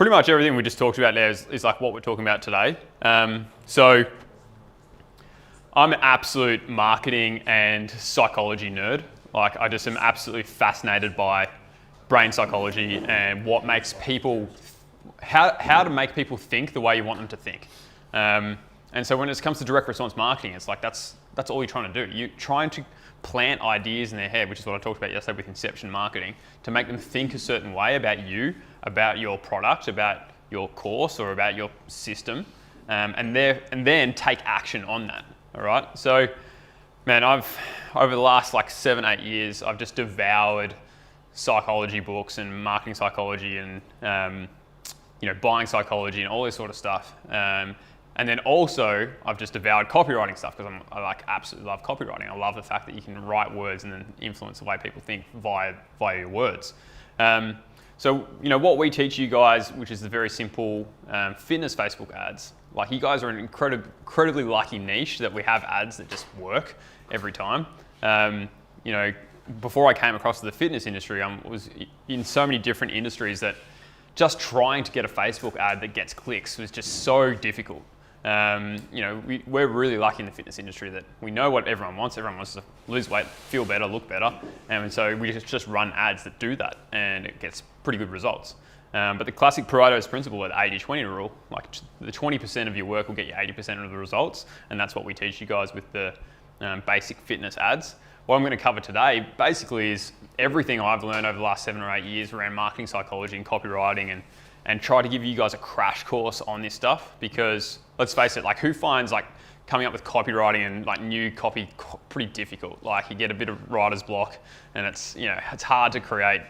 pretty much everything we just talked about there is like what we're talking about today. So I'm an absolute marketing and psychology nerd. Like I just am absolutely fascinated by brain psychology and what makes people, how to make people think the way you want them to think. And so when it comes to direct response marketing, it's like that's all you're trying to do. You're trying to plant ideas in their head, which is what I talked about yesterday with inception marketing, to make them think a certain way about you, about your product, about your course, or about your system, and then take action on that. All right. So, man, over the last like 7-8 years, I've just devoured psychology books and marketing psychology and buying psychology and all this sort of stuff. And then also, I've just devoured copywriting stuff because I absolutely love copywriting. I love the fact that you can write words and then influence the way people think via your words. So, what we teach you guys, which is the very simple fitness Facebook ads. Like you guys are an incredibly lucky niche that we have ads that just work every time. Before I came across the fitness industry, I was in so many different industries that just trying to get a Facebook ad that gets clicks was just so difficult. We're really lucky in the fitness industry that we know what everyone wants. Everyone wants to lose weight, feel better, look better. And so we just run ads that do that and it gets pretty good results. But the classic Pareto's principle, the 80-20 rule, like the 20% of your work will get you 80% of the results. And that's what we teach you guys with the basic fitness ads. What I'm going to cover today basically is everything I've learned over the last 7 or 8 years around marketing psychology and copywriting and try to give you guys a crash course on this stuff because let's face it, like who finds like coming up with copywriting and like new copy pretty difficult? Like you get a bit of writer's block and it's hard to create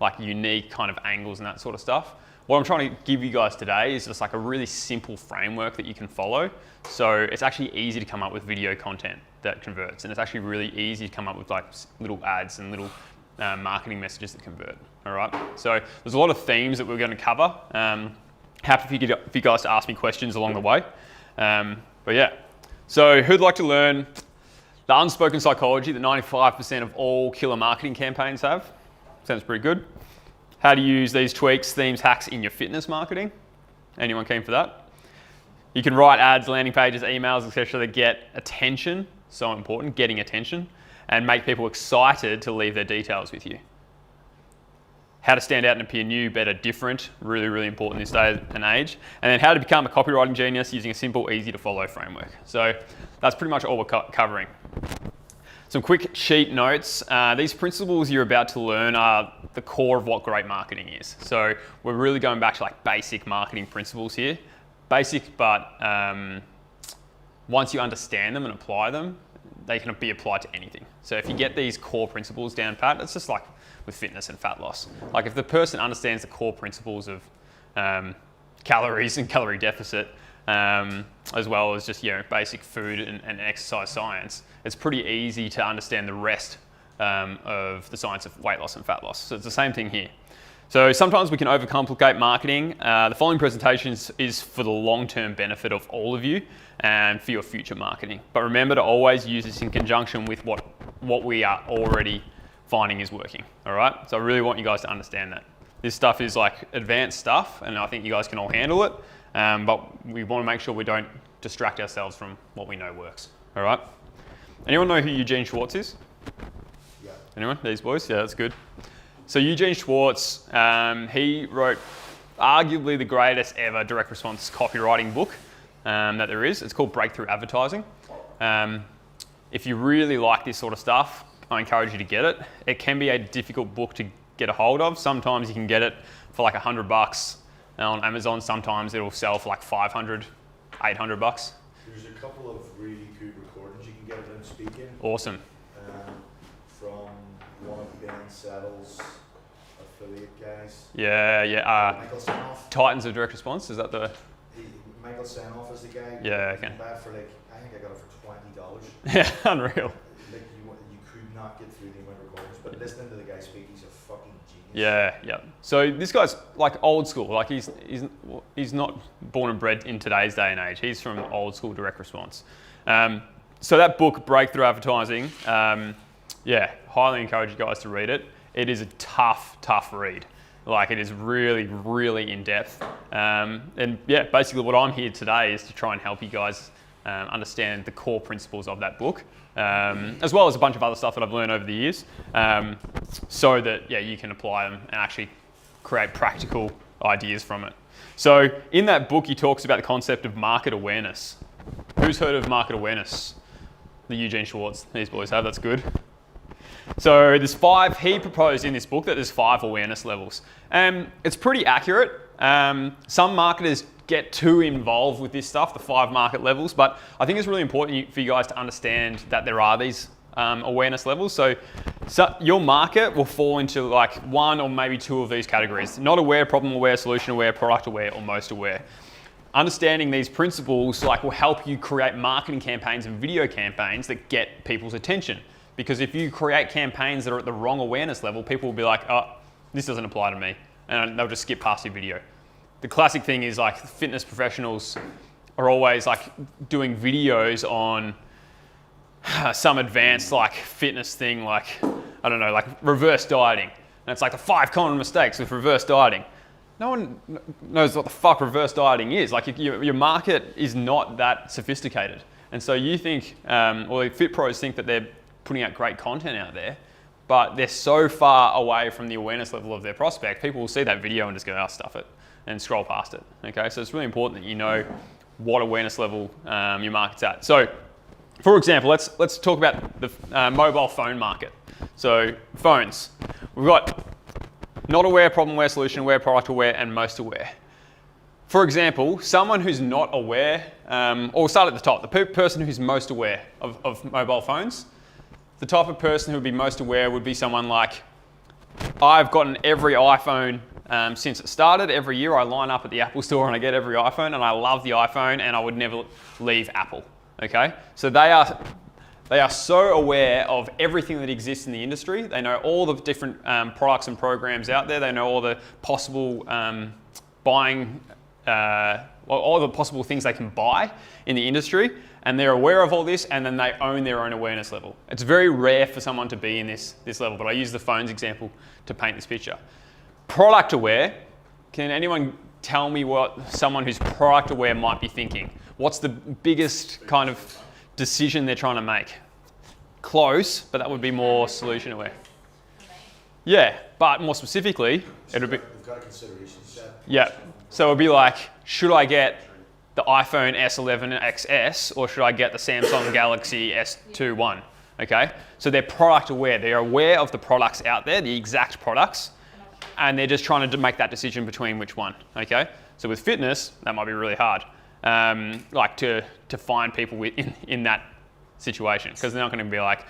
like unique kind of angles and that sort of stuff. What I'm trying to give you guys today is just like a really simple framework that you can follow. So it's actually easy to come up with video content that converts, and it's actually really easy to come up with like little ads and little marketing messages that convert. All right. So there's a lot of themes that we're going to cover. Happy for you guys to ask me questions along the way. But yeah. So who'd like to learn the unspoken psychology that 95% of all killer marketing campaigns have? Sounds pretty good. How to use these tweaks, themes, hacks in your fitness marketing. Anyone keen for that? You can write ads, landing pages, emails, etc. that get attention, so important, getting attention, and make people excited to leave their details with you. How to stand out and appear new, better, different, really, really important this day and age. And then how to become a copywriting genius using a simple, easy to follow framework. So that's pretty much all we're covering. Some quick sheet notes. These principles you're about to learn are the core of what great marketing is. So we're really going back to like basic marketing principles here. Basic, but once you understand them and apply them, they can be applied to anything. So if you get these core principles down pat, it's just like with fitness and fat loss. Like if the person understands the core principles of calories and calorie deficit, as well as just basic food and exercise science, it's pretty easy to understand the rest of the science of weight loss and fat loss. So it's the same thing here. So sometimes we can overcomplicate marketing. The following presentation is for the long-term benefit of all of you and for your future marketing. But remember to always use this in conjunction with what we are already finding is working. All right. So I really want you guys to understand that this stuff is like advanced stuff, and I think you guys can all handle it. But we want to make sure we don't distract ourselves from what we know works. All right. Anyone know who Eugene Schwartz is? Yeah. Anyone? These boys? Yeah, that's good. So Eugene Schwartz, he wrote arguably the greatest ever direct response copywriting book that there is. It's called Breakthrough Advertising. If you really like this sort of stuff, I encourage you to get it. It can be a difficult book to get a hold of. Sometimes you can get it for like $100 on Amazon. Sometimes it'll sell for like $500, $800. There's a couple of really good recordings you can get of them speaking. Awesome. From one of Ben Settle's affiliate guys. Yeah. Michael Sanoff. Titans of Direct Response, is that the? Michael Sanoff is the guy. Yeah, okay. Bad for like, I think I got it for $20. Yeah, unreal. Like you could not get through the amount of recordings, but listening to the guy speak, he's a fucking genius. Yeah. So this guy's like old school. Like he's not born and bred in today's day and age. He's from old school direct response. So that book, Breakthrough Advertising, highly encourage you guys to read it. It is a tough read. Like, it is really, really in depth. And yeah, basically what I'm here today is to try and help you guys understand the core principles of that book, as well as a bunch of other stuff that I've learned over the years, so that yeah, you can apply them and actually create practical ideas from it. So in that book, he talks about the concept of market awareness. Who's heard of market awareness? The Eugene Schwartz, these boys have, that's good. So he proposed in this book that there's 5 awareness levels. It's pretty accurate. Some marketers get too involved with this stuff, the 5 market levels, but I think it's really important for you guys to understand that there are these awareness levels. So your market will fall into like 1 or maybe 2 of these categories: not aware, problem aware, solution aware, product aware, or most aware. Understanding these principles will help you create marketing campaigns and video campaigns that get people's attention. Because if you create campaigns that are at the wrong awareness level, people will be like, oh, this doesn't apply to me, and they'll just skip past your video. The classic thing is like fitness professionals are always like doing videos on some advanced like fitness thing, like, I don't know, like reverse dieting. And it's like the 5 common mistakes with reverse dieting. No one knows what the fuck reverse dieting is. Like, your market is not that sophisticated. And so you think, or the fit pros think that they're putting out great content out there, but they're so far away from the awareness level of their prospect, people will see that video and just go, oh, stuff it, and scroll past it. Okay, so it's really important that you know what awareness level your market's at. So, for example, let's talk about the mobile phone market. So phones, we've got not aware, problem aware, solution aware, product aware, and most aware. For example, someone who's not aware, or we'll start at the top, the person who's most aware of mobile phones, the type of person who would be most aware would be someone like, I've gotten every iPhone since it started. Every year I line up at the Apple store and I get every iPhone, and I love the iPhone, and I would never leave Apple. Okay, so they are so aware of everything that exists in the industry. They know all the different products and programs out there. They know all the possible buying, all the possible things they can buy in the industry, and they're aware of all this, and then they own their own awareness level. It's very rare for someone to be in this level, but I use the phones example to paint this picture. Product aware, can anyone tell me what someone who's product aware might be thinking? What's the biggest kind of decision they're trying to make? Close, but that would be more solution aware. Yeah, but more specifically, it would be... We've got a consideration set. Yeah, so it would be like, should I get the iPhone S11 XS, or should I get the Samsung Galaxy S2 One? Okay, so they're product aware. They're aware of the products out there, the exact products, and they're just trying to make that decision between which one. Okay, so with fitness, that might be really hard, like to find people in that situation, because they're not going to be like,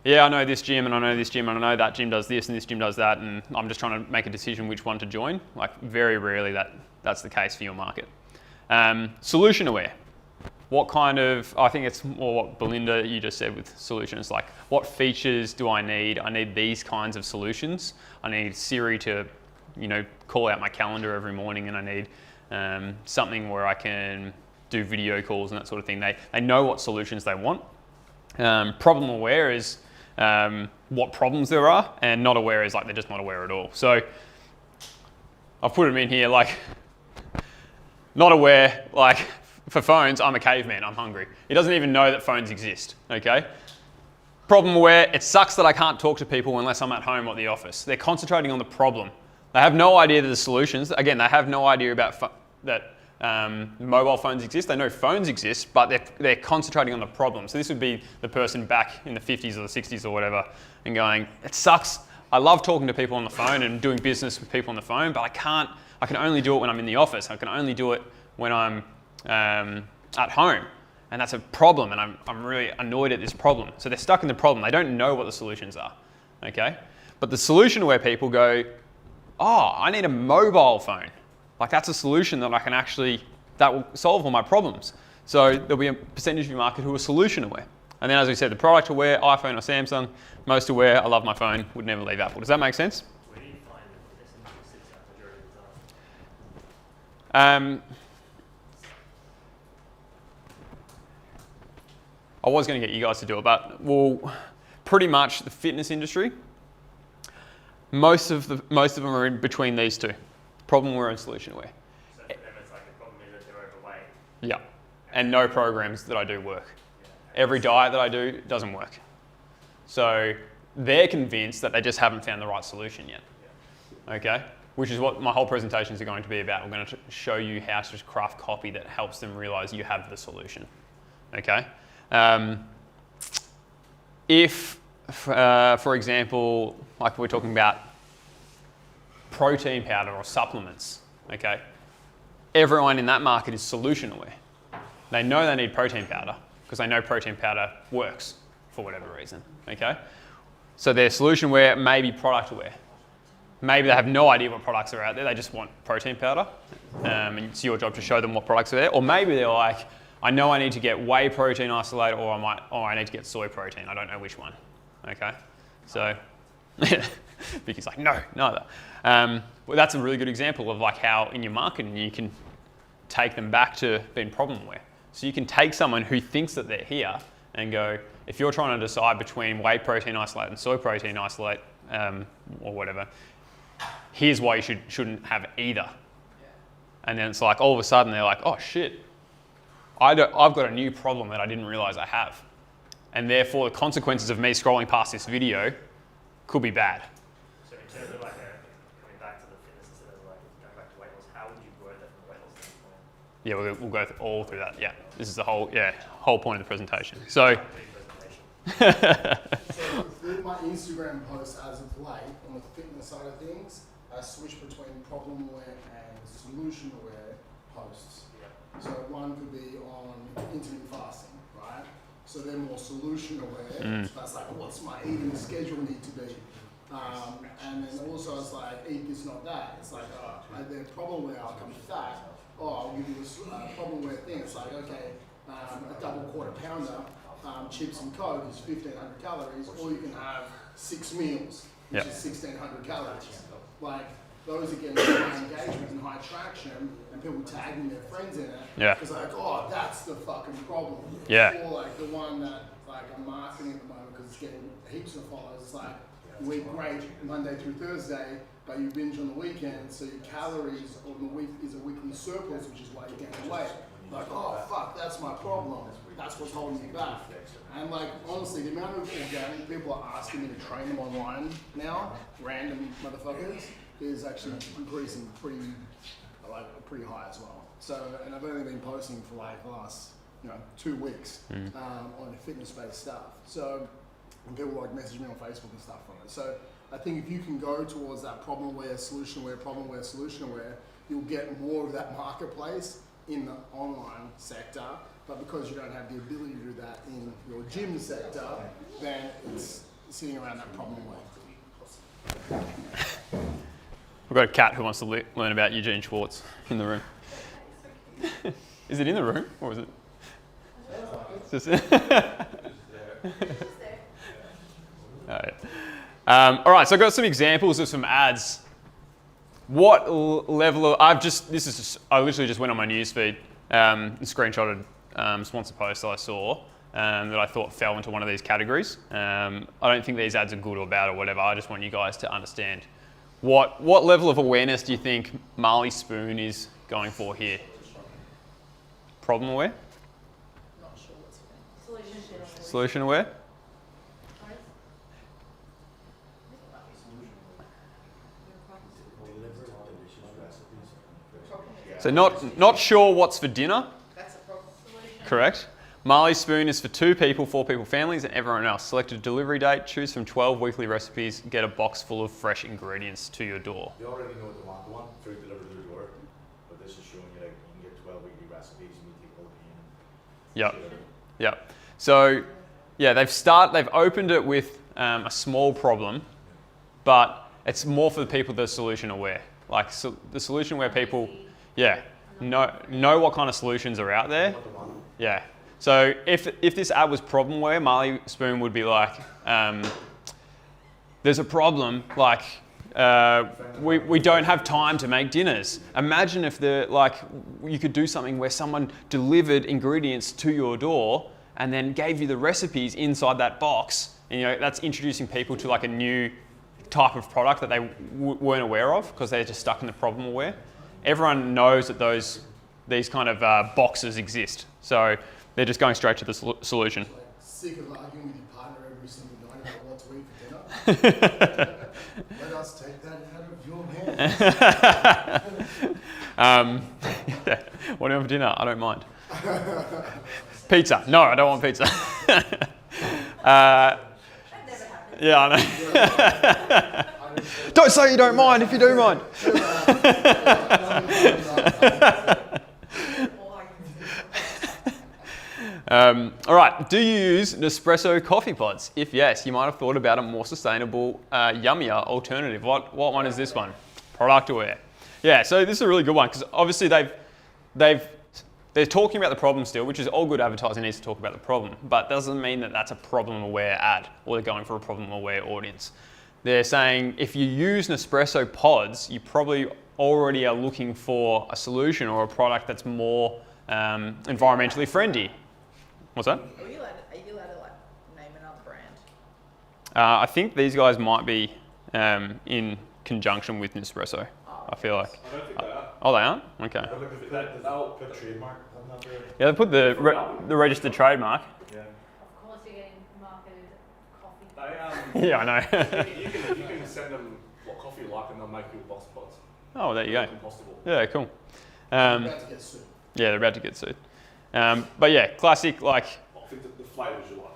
yeah, I know this gym and I know this gym and I know that gym does this and this gym does that, and I'm just trying to make a decision which one to join. Like, very rarely that's the case for your market. Solution aware. What kind of, I think it's more what Belinda, you just said with solutions, like what features do I need? I need these kinds of solutions. I need Siri to, call out my calendar every morning, and I need something where I can do video calls and that sort of thing. They know what solutions they want. Problem aware is what problems there are, and not aware is like they're just not aware at all. So I've put them in here, like not aware, like for phones, I'm a caveman, I'm hungry. He doesn't even know that phones exist, okay? Problem aware, it sucks that I can't talk to people unless I'm at home or at the office. They're concentrating on the problem. They have no idea that the solutions, again, they have no idea about that mobile phones exist. They know phones exist, but they're concentrating on the problem. So this would be the person back in the 50s or the 60s or whatever, and going, it sucks. I love talking to people on the phone and doing business with people on the phone, but I can only do it when I'm in the office. I can only do it when I'm at home. And that's a problem, and I'm really annoyed at this problem. So they're stuck in the problem. They don't know what the solutions are, okay? But the solution where people go, oh, I need a mobile phone. Like, that's a solution that that will solve all my problems. So there'll be a percentage of your market who are solution aware. And then, as we said, the product aware, iPhone or Samsung, most aware, I love my phone, would never leave Apple. Does that make sense? Where do you find that this industry sits at the majority of the time? I was going to get you guys to do it, but pretty much the fitness industry, Most of them are in between these two, problemware and solutionware. So for them, it's like the problem is that they're overweight. Yeah, and no programs that I do work. Yeah. Every diet that I do doesn't work. So they're convinced that they just haven't found the right solution yet. Okay, which is what my whole presentations are going to be about. We're going to show you how to craft copy that helps them realize you have the solution. Okay, if, for example, like we're talking about protein powder or supplements, okay, everyone in that market is solution aware. They know they need protein powder because they know protein powder works for whatever reason, okay? So they're solution aware, maybe product aware. Maybe they have no idea what products are out there, they just want protein powder, and it's your job to show them what products are there. Or maybe they're like, I know I need to get whey protein isolate, or I need to get soy protein, I don't know which one, okay? So, Vicky's like, no, neither. Well, that's a really good example of like how in your marketing you can take them back to being problem aware. So you can take someone who thinks that they're here and go, if you're trying to decide between whey protein isolate and soy protein isolate, or whatever, here's why you shouldn't have either. And then it's like all of a sudden they're like, oh shit, I've got a new problem that I didn't realize I have. And therefore the consequences of me scrolling past this video could be bad. So in terms of like coming back to the fitness instead of like going back to weight loss, how would you word that from a weight loss standpoint? Yeah, we'll go all through that. Yeah, this is the whole point of the presentation. So, So with my Instagram posts as of late, on the fitness side of things, I switch between problem aware and solution aware posts. So one could be on intermittent fasting, right? So they're more solution aware. So that's like, what's my eating schedule need to be? And then also it's like, eat this, not that. It's like, they're problem aware, I'll come fat. Oh, I'll give you this problem aware thing. It's like, okay, a double quarter pounder, chips and Coke is 1,500 calories, or you can have 6 meals, which is 1,600 calories. Like, those are getting high engagement and high traction, and people tagging their friends in it. Yeah. It's like, oh, that's the fucking problem. Yeah. Or like the one that like I'm marketing at the moment because it's getting heaps of followers. It's like, you eat great Monday through Thursday, but you binge on the weekend, so your calories on the week is a weekly surplus, which is why you're gaining weight. Like, oh fuck, that's my problem. That's what's holding me back. And like, honestly, the amount of organic people are asking me to train them online now, random motherfuckers, is actually increasing pretty high as well. So, and I've only been posting for like the last 2 weeks on fitness-based stuff. So, and people like message me on Facebook and stuff from it. So, I think if you can go towards that problem aware, solution aware, you'll get more of that marketplace in the online sector. But because you don't have the ability to do that in your gym sector, then it's sitting around that problem aware. we've got a cat who wants to learn about Eugene Schwartz in the room. Is it in the room or is it? It's just all right, so I've got some examples of some ads. What level of, I literally just went on my newsfeed and screenshotted sponsored posts that I saw that I thought fell into one of these categories. I don't think these ads are good or bad or whatever. I just want you guys to understand what level of awareness do you think Marley Spoon is going for here? Problem aware? Not sure what's Solution aware? So not sure what's for dinner. That's a problem. Correct. Marley Spoon is for 2 people, 4 people families, and everyone else. Select a delivery date, choose from 12 weekly recipes, get a box full of fresh ingredients to your door. They already know what they want. They want food delivered to their door, but this is showing you like you can get 12 weekly recipes and you take all the pain. Yep. So, yeah, they've opened it with a small problem, but it's more for the people that are solution aware. Like the solution where people, know what kind of solutions are out there. Yeah. So if this ad was problem aware, Marley Spoon would be like, there's a problem, like we don't have time to make dinners. Imagine if you could do something where someone delivered ingredients to your door and then gave you the recipes inside that box. And that's introducing people to like a new type of product that they weren't aware of because they're just stuck in the problem aware. Everyone knows that these kind of boxes exist, so they're just going straight to the solution. Like, sick of arguing with your partner every single night about what to eat for dinner. Let us take that out of your hands. Yeah. What do you want for dinner? I don't mind. Pizza. No, I don't want pizza. That never happens. Yeah, I know. Don't say you don't mind if you do mind. All right, do you use Nespresso coffee pods? If yes, you might have thought about a more sustainable, yummier alternative. What one is this one? Product aware. Yeah, so this is a really good one because obviously they're talking about the problem still, which is all good advertising needs to talk about the problem, but doesn't mean that that's a problem aware ad or they're going for a problem aware audience. They're saying if you use Nespresso pods, you probably already are looking for a solution or a product that's more environmentally friendly. What's that? Are you allowed to like name another brand? I think these guys might be in conjunction with Nespresso. I feel like. I don't think they are. Oh, they aren't? Okay. They'll put trademark on that there. Yeah, they put the registered trademark. Yeah. Of course, you're getting marketed coffee. They Yeah, I know. you can send them what coffee you like and they'll make you box pods. Oh, there you go. Compostable. Yeah, cool. I'm about to get sued. Yeah, they're about to get sued. But yeah, classic, like, I think the flavours you like.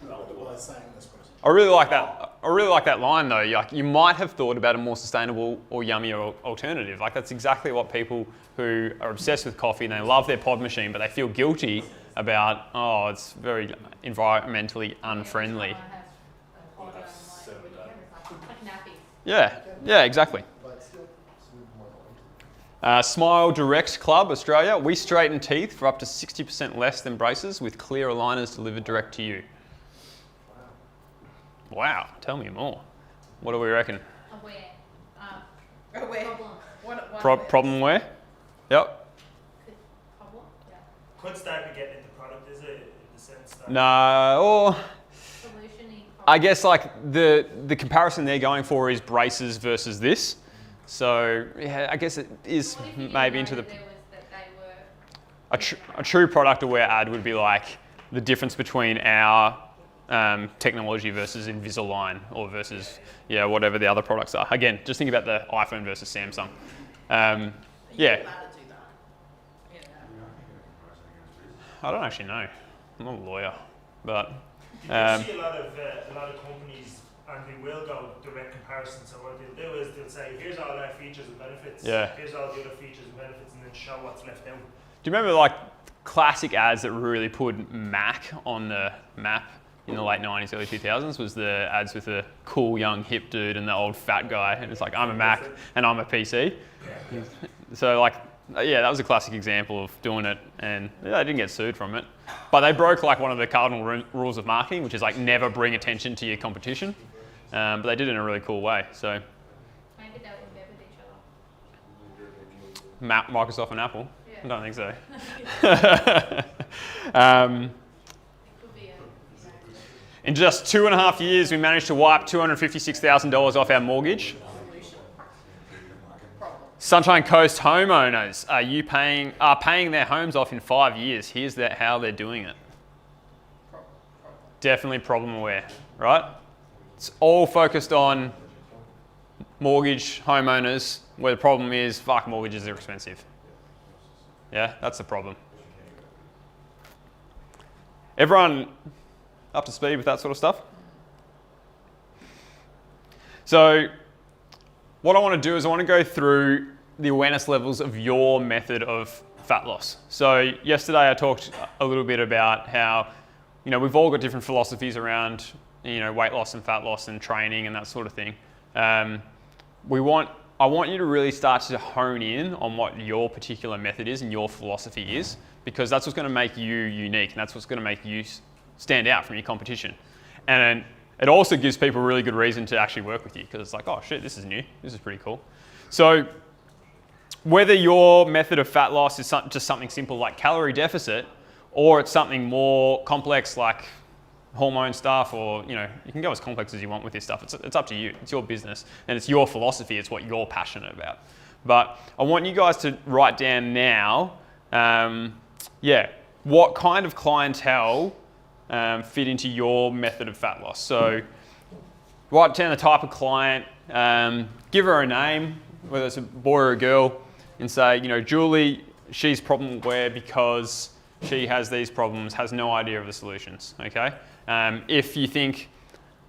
What I was saying this person. I really like that. I really like that line though. Like, you might have thought about a more sustainable or yummier alternative. Like, that's exactly what people who are obsessed with coffee and they love their pod machine, but they feel guilty about, oh, it's very environmentally unfriendly. Like nappies. Yeah, exactly. Smile Direct Club Australia. We straighten teeth for up to 60% less than braces with clear aligners delivered direct to you. Wow, tell me more. What do we reckon? Aware. Aware. Problem. Problem where? Yep. Problem? Yeah. Could start to get into product, is it? In the sense that No, or Solution-y I guess like the comparison they're going for is braces versus this. So yeah, I guess it is What if you maybe didn't into know the that they were a true product aware ad would be like the difference between our technology versus Invisalign or versus whatever the other products are. Again, just think about the iPhone versus Samsung. Yeah, Allowed to do that. Yeah. I don't actually know. I'm not a lawyer, but you see a lot of companies, and they will go direct comparison. So what they'll do is they'll say, here's all our features and benefits. Yeah. Here's all the other features and benefits, and then show what's left out. do you remember like classic ads that really put Mac on the map in the late 90s, early 2000s? Was the ads with the cool young hip dude and the old fat guy, and it's like, I'm a Mac and I'm a PC. So like, yeah, that was a classic example of doing it, and they didn't get sued from it. But they broke like one of the cardinal rules of marketing, which is like never bring attention to your competition. But they did it in a really cool way. So maybe they were in bed with each other. Microsoft and Apple? Yeah. I don't think so. It could be a In just 2.5 years, we managed to wipe $256,000 off our mortgage. Sunshine Coast homeowners are paying their homes off in 5 years. Here's how they're doing it. Definitely problem aware, right? It's all focused on mortgage homeowners, where the problem is, fuck, mortgages are expensive. Yeah, that's the problem. Everyone up to speed with that sort of stuff? So what I want to do is I want to go through the awareness levels of your method of fat loss. So yesterday I talked a little bit about how, we've all got different philosophies around, weight loss and fat loss and training and that sort of thing. I want you to really start to hone in on what your particular method is and your philosophy is, because that's what's going to make you unique and that's what's going to make you stand out from your competition. And it also gives people a really good reason to actually work with you, because it's like, oh shit, this is new, this is pretty cool. So whether your method of fat loss is just something simple like calorie deficit, or it's something more complex like hormone stuff, or you can go as complex as you want with this stuff. It's up to you. It's your business and it's your philosophy. It's what you're passionate about. But I want you guys to write down now, what kind of clientele fit into your method of fat loss. So write down the type of client, give her a name, whether it's a boy or a girl, and say, Julie, she's problem aware because she has these problems, has no idea of the solutions, okay? If you think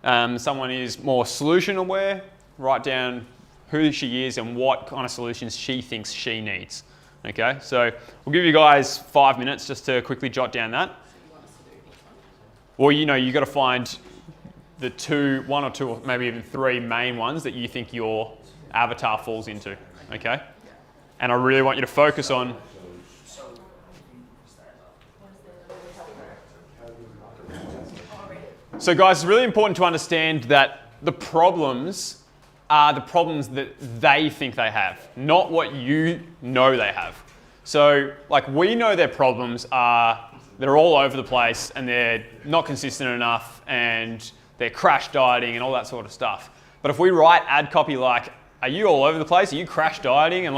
someone is more solution aware, write down who she is and what kind of solutions she thinks she needs, okay? So we'll give you guys 5 minutes just to quickly jot down that. Well, you got to find the one or two, or maybe even 3 main ones that you think your avatar falls into, okay? And I really want you to focus on. So guys, it's really important to understand that the problems are the problems that they think they have, not what you know they have. So we know their problems they're all over the place and they're not consistent enough and they're crash dieting and all that sort of stuff. But if we write ad copy like, are you all over the place? Are you crash dieting? And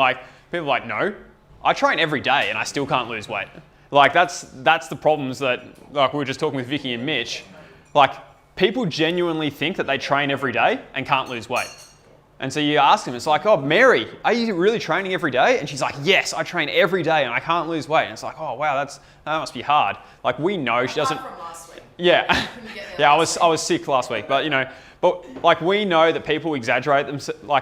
people are like, no, I train every day and I still can't lose weight. That's the problems that, we were just talking with Vicky and Mitch. People genuinely think that they train every day and can't lose weight. And so you ask them, it's like, oh, Mary, are you really training every day? And she's like, yes, I train every day and I can't lose weight. And it's like, oh, wow, that must be hard. We know she doesn't. From last week. Yeah, yeah, I was sick last week, but we know that people exaggerate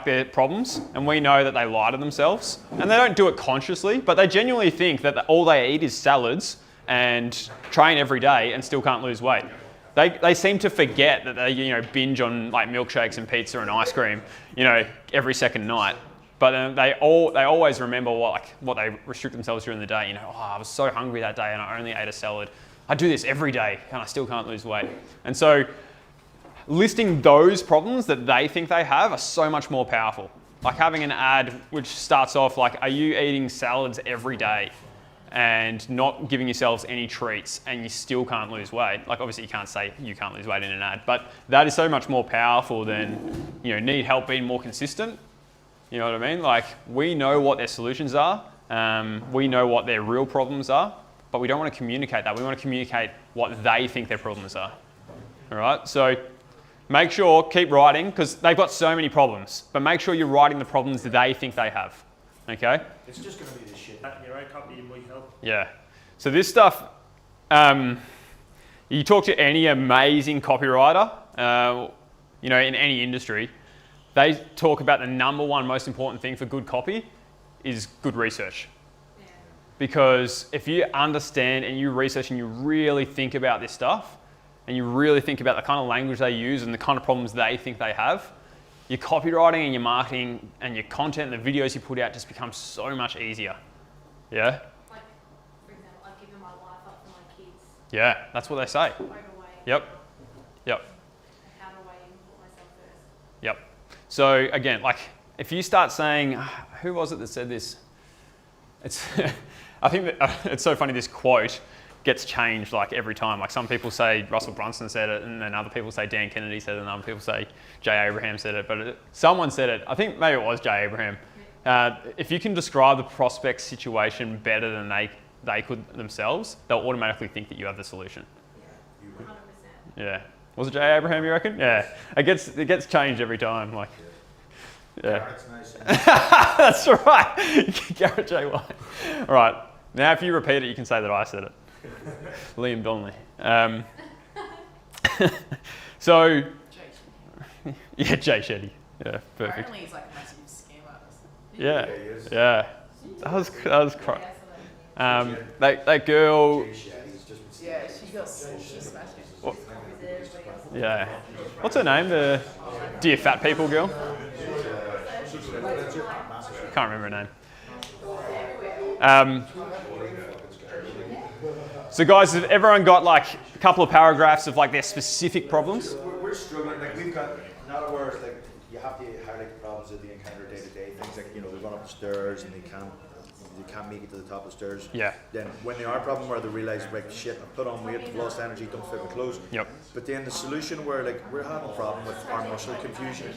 their problems, and we know that they lie to themselves, and they don't do it consciously, but they genuinely think that all they eat is salads and train every day and still can't lose weight. They seem to forget that they binge on milkshakes and pizza and ice cream every second night, but then they always remember what they restrict themselves during the day. I was so hungry that day and I only ate a salad. I do this every day and I still can't lose weight. And so listing those problems that they think they have are so much more powerful. Having an ad which starts off are you eating salads every day and not giving yourselves any treats and you still can't lose weight. Obviously you can't say you can't lose weight in an ad, but that is so much more powerful than, need help being more consistent. You know what I mean? We know what their solutions are. We know what their real problems are, but we don't want to communicate that. We want to communicate what they think their problems are. All right? So make sure, keep writing, because they've got so many problems, but make sure you're writing the problems that they think they have. Okay? It's just going to be this shit. Your right copy might help. Yeah. So this stuff, you talk to any amazing copywriter, in any industry, they talk about the number one most important thing for good copy is good research. Yeah. Because if you understand and you research and you really think about this stuff, and you really think about the kind of language they use and the kind of problems they think they have, your copywriting and your marketing and your content and the videos you put out just becomes so much easier. Yeah? For example, I've given my life up for my kids. Yeah, that's what they say. Overweight. Yep. How do I put myself first? Yep. So again, if you start saying, who was it that said this? I think that it's so funny, this quote gets changed every time. Some people say Russell Brunson said it, and then other people say Dan Kennedy said it, and other people say Jay Abraham said it, but someone said it. I think maybe it was Jay Abraham. If you can describe the prospect's situation better than they could themselves, they'll automatically think that you have the solution. 100%. Yeah. Was it Jay Abraham, you reckon? Yeah. It gets changed every time. Yeah. Nice. That's right. Garrett J. White. All right. Now, if you repeat it, you can say that I said it. Liam Donnelly. So, yeah, Jay Shetty. Yeah, perfect. Apparently he's a massive scam artist. Yeah, yeah. That was crazy. That girl. Yeah, she smashed it. Yeah. What's her name? The Dear Fat People girl? Can't remember her name. So guys, has everyone got a couple of paragraphs of their specific problems? We're struggling. We've got, in other words, you have to highlight the problems that they encounter day to day. Things we run up the stairs and they can't they can't make it to the top of the stairs. Yeah. Then when they are a problem where they realise, right, shit, I've put on weight, I've lost energy, don't fit my clothes. Yep. But then the solution where like we're having a problem with our muscle confusion.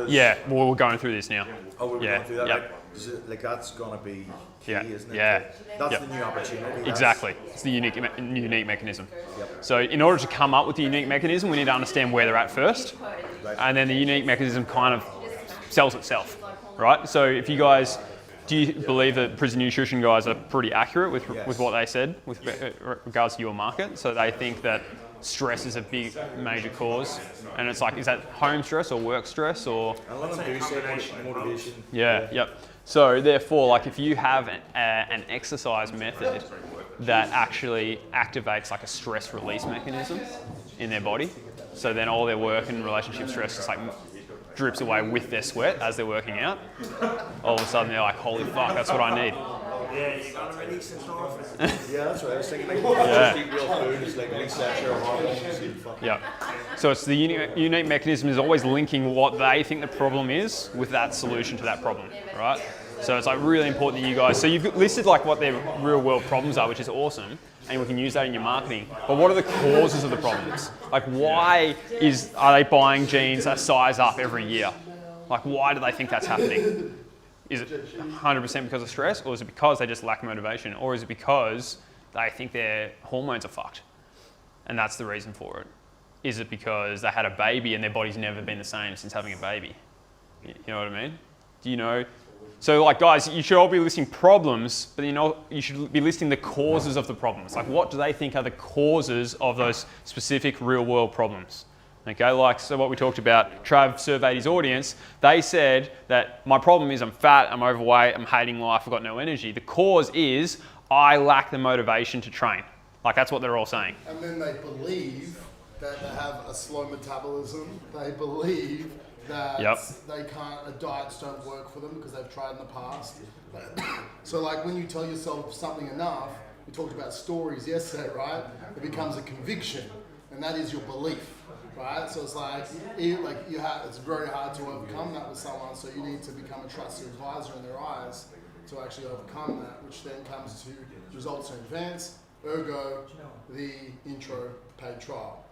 Yeah, well, we're going through this now. Oh, we're Yeah, going through that, yep. right? Is it, like that's gonna be key, Yeah, isn't it? yeah. That's Yep. the new opportunity. That's- Exactly. It's the unique mechanism. Yep. So in order to come up with the unique mechanism, we need to understand where they're at first. Right. And then the unique mechanism kind of sells itself, right? So if you guys, do you believe that prison nutrition guys are pretty accurate with what they said with regards to your market? So they think that stress is a big major cause, and it's like, is that home stress or work stress or? And a lot of them do say motivation. Yeah, yep. So therefore, like if you have an exercise method that actually activates like a stress release mechanism in their body, so then all their work and relationship stress just like drips away with their sweat as they're working out, all of a sudden they're like, holy fuck, that's what I need. Yeah, you gotta release endorphins. Yeah, that's right. I was thinking like Yeah. just eat real food, it's like reset your hormones. Yeah. So it's the unique mechanism is always linking what they think the problem is with that solution to that problem, right? So it's like really important that you guys, so you've listed like what their real world problems are, which is awesome, and we can use that in your marketing. But what are the causes of the problems? Like why are they buying jeans a size up every year? Like why do they think that's happening? Is it 100% because of stress, or is it because they just lack motivation, or is it because they think their hormones are fucked? And that's the reason for it. Is it because they had a baby and their body's never been the same since having a baby? You know what I mean? Do you know? So like guys, you should all be listing problems, but you should be listing the causes of the problems. Like what do they think are the causes of those specific real world problems? Okay, like so what we talked about, Trav surveyed his audience, they said that my problem is I'm fat, I'm overweight, I'm hating life, I've got no energy. The cause is I lack the motivation to train. Like that's what they're all saying. And then they believe that they have a slow metabolism. They believe that diets don't work for them because they've tried in the past. So like when you tell yourself something enough, we talked about stories yesterday, right? It becomes a conviction, and that is your belief. Right, so it's like it's very hard to overcome that with someone. So you need to become a trusted advisor in their eyes to actually overcome that, which then comes to results in advance. Ergo, the intro paid trial.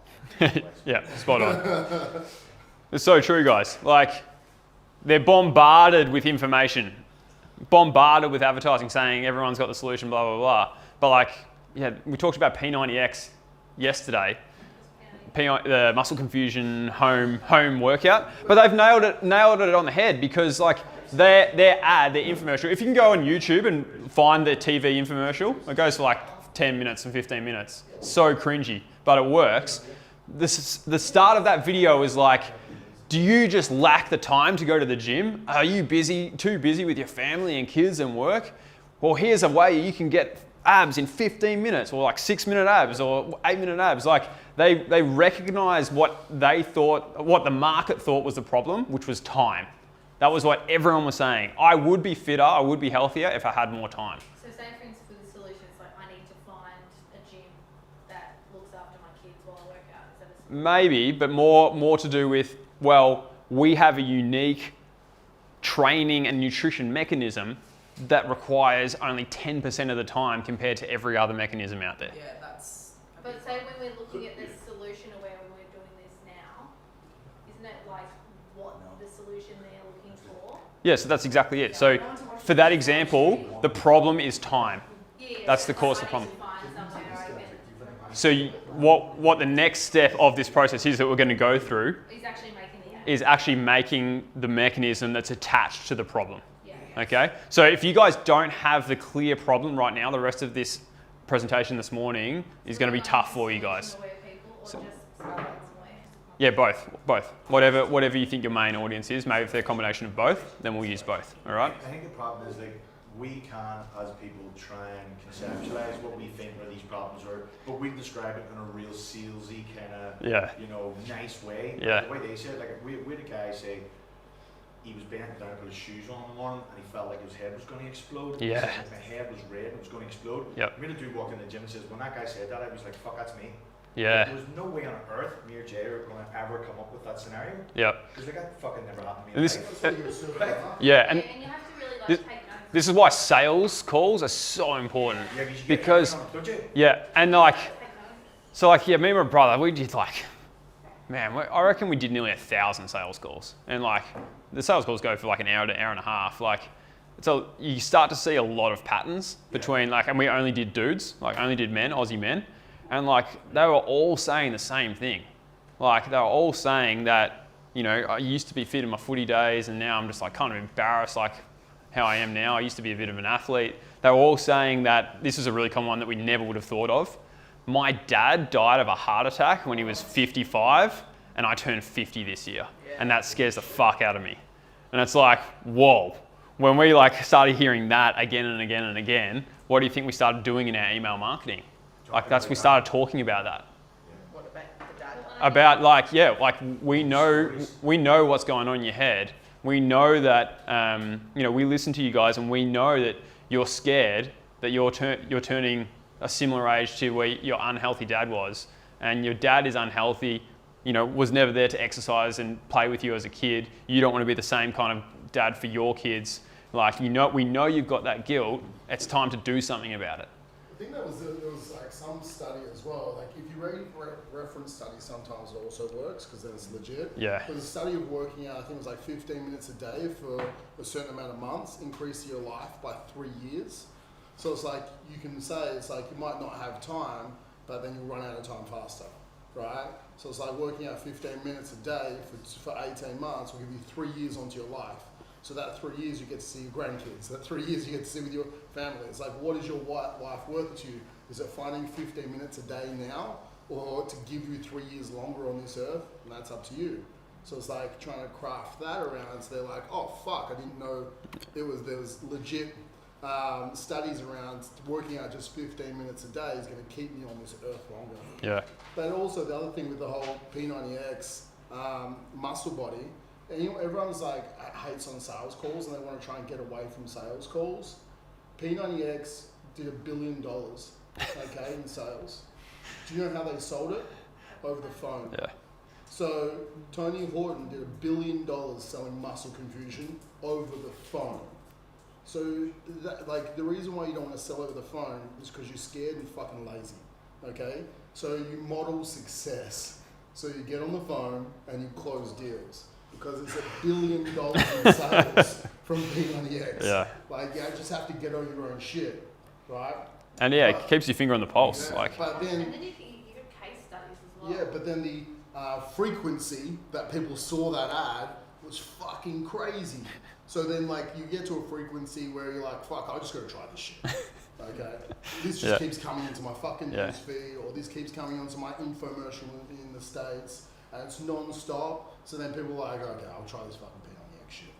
Yeah, spot on. It's so true, guys. Like they're bombarded with information, bombarded with advertising saying everyone's got the solution, blah blah blah. But like, yeah, we talked about P90X yesterday. The muscle confusion home workout, but they've nailed it on the head because like their infomercial, if you can go on YouTube and find the TV infomercial, it goes for like 10 minutes and 15 minutes. So cringy, but it works. The start of that video is like, do you just lack the time to go to the gym? Are you too busy with your family and kids and work? Well, here's a way you can get abs in 15 minutes or like 6-minute abs or 8-minute abs. Like they recognize what the market thought was the problem, which was time. That was what everyone was saying. I would be fitter, I would be healthier if I had more time. So say for instance for the solutions, like I need to find a gym that looks after my kids while I work out. Is that a Maybe, but more to do with, well, we have a unique training and nutrition mechanism that requires only 10% of the time compared to every other mechanism out there. Yeah, that's. But say when we're looking at this solution or when we're doing this now, isn't it like what the solution they're looking for? Yeah, so that's exactly it. So for that example, the problem is time. Yeah, That's the so cause of the I problem. need to find somewhere I can, So what the next step of this process is that we're going to go through is actually making the app. is actually making the mechanism that's attached to the problem. Yeah. Okay? So if you guys don't have the clear problem right now, the rest of this presentation this morning is going to be tough for you guys. Yeah, both. Whatever you think your main audience is, maybe if they're a combination of both, then we'll use both. All right? I think the problem is like we can, as people, try and conceptualize what we think are these problems are, but we describe it in a real salesy kind of, nice way. Yeah. The way they say it, like we had a guy say he was bent down to put his shoes on in the morning and he felt like his head was going to explode. Yeah. He said, like, my head was red and it was going to explode. Yep. We had a dude walk in the gym and says, when that guy said that, I was like, fuck, that's me. Yeah. There was no way on earth me or Jay are going to ever come up with that scenario. Yep. Because like that fucking never happened to me. And this, in life. yeah, and And you have to really this- take notes this is why sales calls are so important. Yeah, you get because, everyone on a budget. yeah, and like, so like, yeah, me and my brother, we did like, man, I reckon we did nearly 1,000 sales calls. And like, the sales calls go for like an hour to hour and a half. Like, so you start to see a lot of patterns between like, and we only did dudes, like only did men, Aussie men. And like, they were all saying the same thing. Like, they were all saying that, you know, I used to be fit in my footy days and now I'm just like kind of embarrassed like how I am now. I used to be a bit of an athlete. They were all saying that this is a really common one that we never would have thought of. My dad died of a heart attack when he was 55 and I turned 50 this year. And that scares the fuck out of me. And it's like, whoa. When we like started hearing that again and again and again, what do you think we started doing in our email marketing? Like we started talking about that. What about the dad? About like, yeah, like we know what's going on in your head. We know that, you know, we listen to you guys and we know that you're scared that you're turning a similar age to where your unhealthy dad was, and your dad is unhealthy, you know, was never there to exercise and play with you as a kid. You don't want to be the same kind of dad for your kids. Like, you know, we know you've got that guilt. It's time to do something about it. I think there was like some study as well. Like if you read reference studies, sometimes it also works because then it's legit. Yeah. There's a study of working out, I think it was like 15 minutes a day for a certain amount of months, increase your life by 3 years. So it's like, you can say, it's like you might not have time, but then you'll run out of time faster, right? So it's like working out 15 minutes a day for 18 months will give you 3 years onto your life. So that 3 years you get to see your grandkids. That 3 years you get to see with your family. It's like, what is your life worth to you? Is it finding 15 minutes a day now, or to give you 3 years longer on this earth? And that's up to you. So it's like trying to craft that around. So they're like, oh fuck, I didn't know there was legit studies around working out just 15 minutes a day is going to keep me on this earth longer. Yeah. But also the other thing with the whole P90X muscle body. And you know, everyone's like hates on sales calls and they want to try and get away from sales calls. P90X did $1 billion, okay, in sales. Do you know how they sold it? Over the phone. Yeah. So Tony Horton did $1 billion selling muscle confusion over the phone. So that, like, the reason why you don't want to sell over the phone is because you're scared and fucking lazy, okay? So you model success. So you get on the phone and you close deals. Because it's $1 billion in sales from P90X. Yeah. Like, you just have to get on your own shit, right? And yeah, it keeps your finger on the pulse. Yeah, like. but then, And then you got case studies as well. yeah, but then the frequency that people saw that ad was fucking crazy. So then, like, you get to a frequency where you're like, fuck, I just gotta try this shit. Okay? This just keeps coming into my fucking news feed, or this keeps coming onto my infomercial in the States, and it's non-stop. So then people are like, okay, I'll try this fucking P90X shit.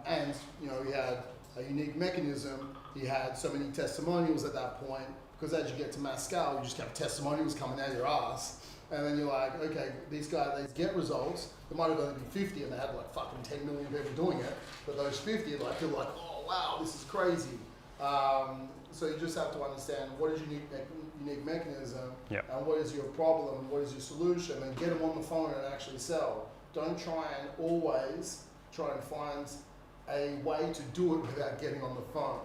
And, you know, he had a unique mechanism. He had so many testimonials at that point, because as you get to mass scale, you just have testimonials coming out of your ass. And then you're like, okay, these guys, they get results. There might have only been 50 and they had like fucking 10 million people doing it. But those 50, like, people are like, oh wow, this is crazy. So you just have to understand what is your unique mechanism, and what is your problem, what is your solution, and get them on the phone and actually sell. Don't try and always try and find a way to do it without getting on the phone.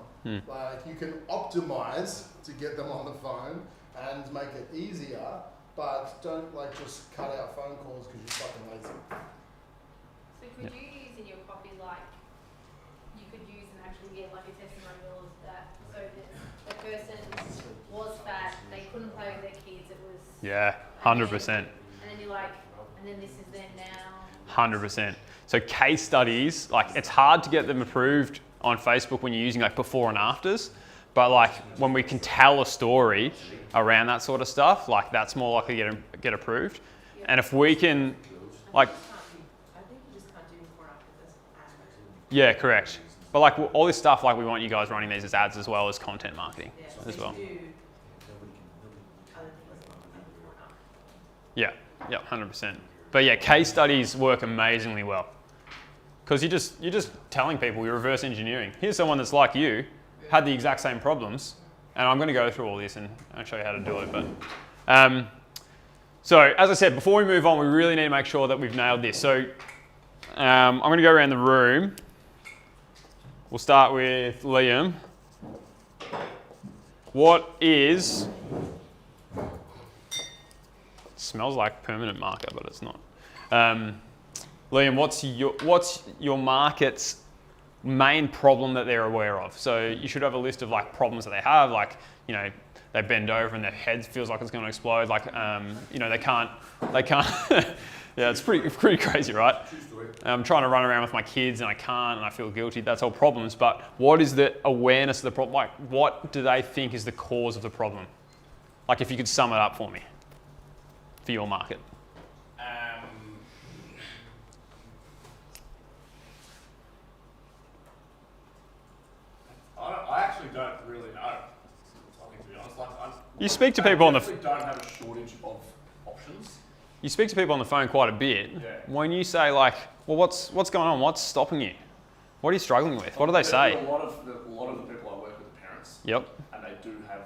Like, you can optimize to get them on the phone and make it easier, but don't like just cut out phone calls because you're fucking lazy. So could you use in your copy, like, you could use and actually get like a testimonial of that, so that the person was fat, they couldn't play with their kids, it was... Yeah, 100%. And then you're like, and then this is them now. 100%. So case studies, like, it's hard to get them approved on Facebook when you're using like before and afters, but like when we can tell a story around that sort of stuff, like that's more likely to get approved. And if we can, like, I think you just can't do before after this. yeah, correct. But like all this stuff, like we want you guys running these as ads as well as content marketing as well. Yeah, 100%. But yeah, case studies work amazingly well. Because you're just telling people, you're reverse engineering. Here's someone that's like you, had the exact same problems, and I'm going to go through all this and I'll show you how to do it. But so as I said, before we move on, we really need to make sure that we've nailed this. So I'm going to go around the room we'll start with Liam. What is... Smells like permanent marker, but it's not. Liam, what's your market's main problem that they're aware of? So you should have a list of like problems that they have, like, you know, they bend over and their head feels like it's going to explode. Like, you know, they can't. Yeah, it's pretty crazy, right? I'm trying to run around with my kids and I can't, and I feel guilty. That's all problems. But what is the awareness of the problem? Like, what do they think is the cause of the problem? Like, if you could sum it up for me, for your market. I actually don't really know. I think, to be honest, You speak to people on the. Don't have a shortage of options. You speak to people on the phone quite a bit. Yeah. When you say like, well, what's going on? What's stopping you? What are you struggling with? What do they say? A lot of the people I work with are parents. Yep. And they do have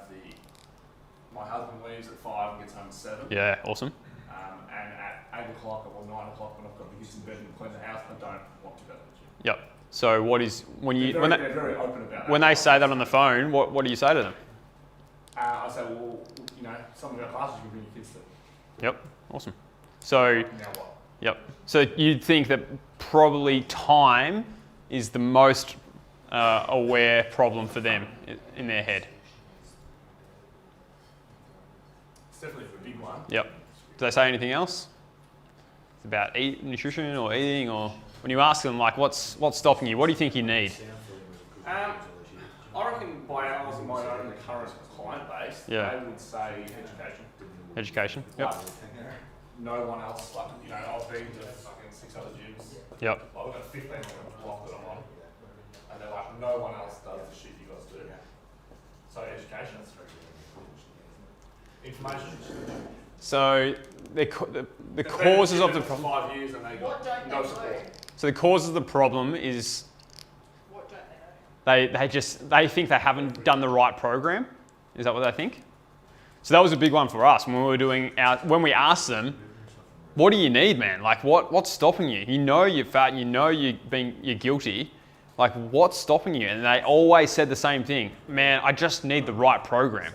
my husband leaves at 5 and gets home at 7. Yeah, awesome. And at 8 o'clock or 9 o'clock when I've got the kids in bed and clean the house, I don't want to go to the gym. Yep. So what is They're very open about that. when they say that on the phone? What do you say to them? I say, well, you know, some of our classes you can bring your kids to. Yep. Awesome. So Now what? yep. So you'd think that probably time is the most aware problem for them in their head. It's definitely a big one. Yep. Do they say anything else? It's about nutrition or eating, or when you ask them like, what's stopping you? What do you think you need? I reckon by analysing my own current client base, Yeah. they would say education. Education. Yep. But no one else, like, you know, I've been to fucking 6 other gyms. Yep. I've got 15 on the block that I'm on. And they're like, no one else does the shit you guys do. So education. Information. So the causes of the problem. 5 years and they What got don't no they support. know? So the causes of the problem is What don't they know? they think they haven't done the right program. Is that what they think? So that was a big one for us when we were when we asked them, what do you need, man? Like what's stopping you? You know you're fat, you know you're guilty. Like what's stopping you? And they always said the same thing. Man, I just need the right program.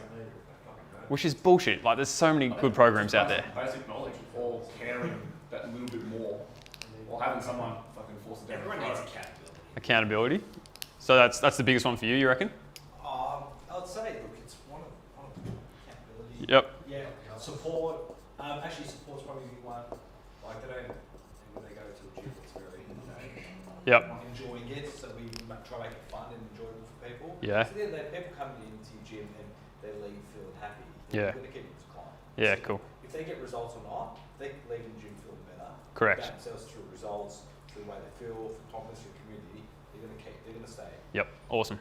Which is bullshit. Like there's so many good programs out there. Basic knowledge or caring that little bit more or having someone fucking force it down. Everyone your needs throat. Accountability. So that's the biggest one for you reckon? I would say, look, it's one of the accountability. Yep. Yeah, support. Actually, support's probably a big one. Like they don't, when they go to a gym, it's very, Yep. enjoying it. So we try to make it fun and enjoyable for people. Yeah. So then people come into your gym and they leave feeling happy. Yeah. You're going to keep them as a client. Yeah, So cool. If they get results or not, they leave the gym feeling better. Correct. About themselves through results, through the way they feel, through confidence in the community. They're going to stay. Yep. Awesome.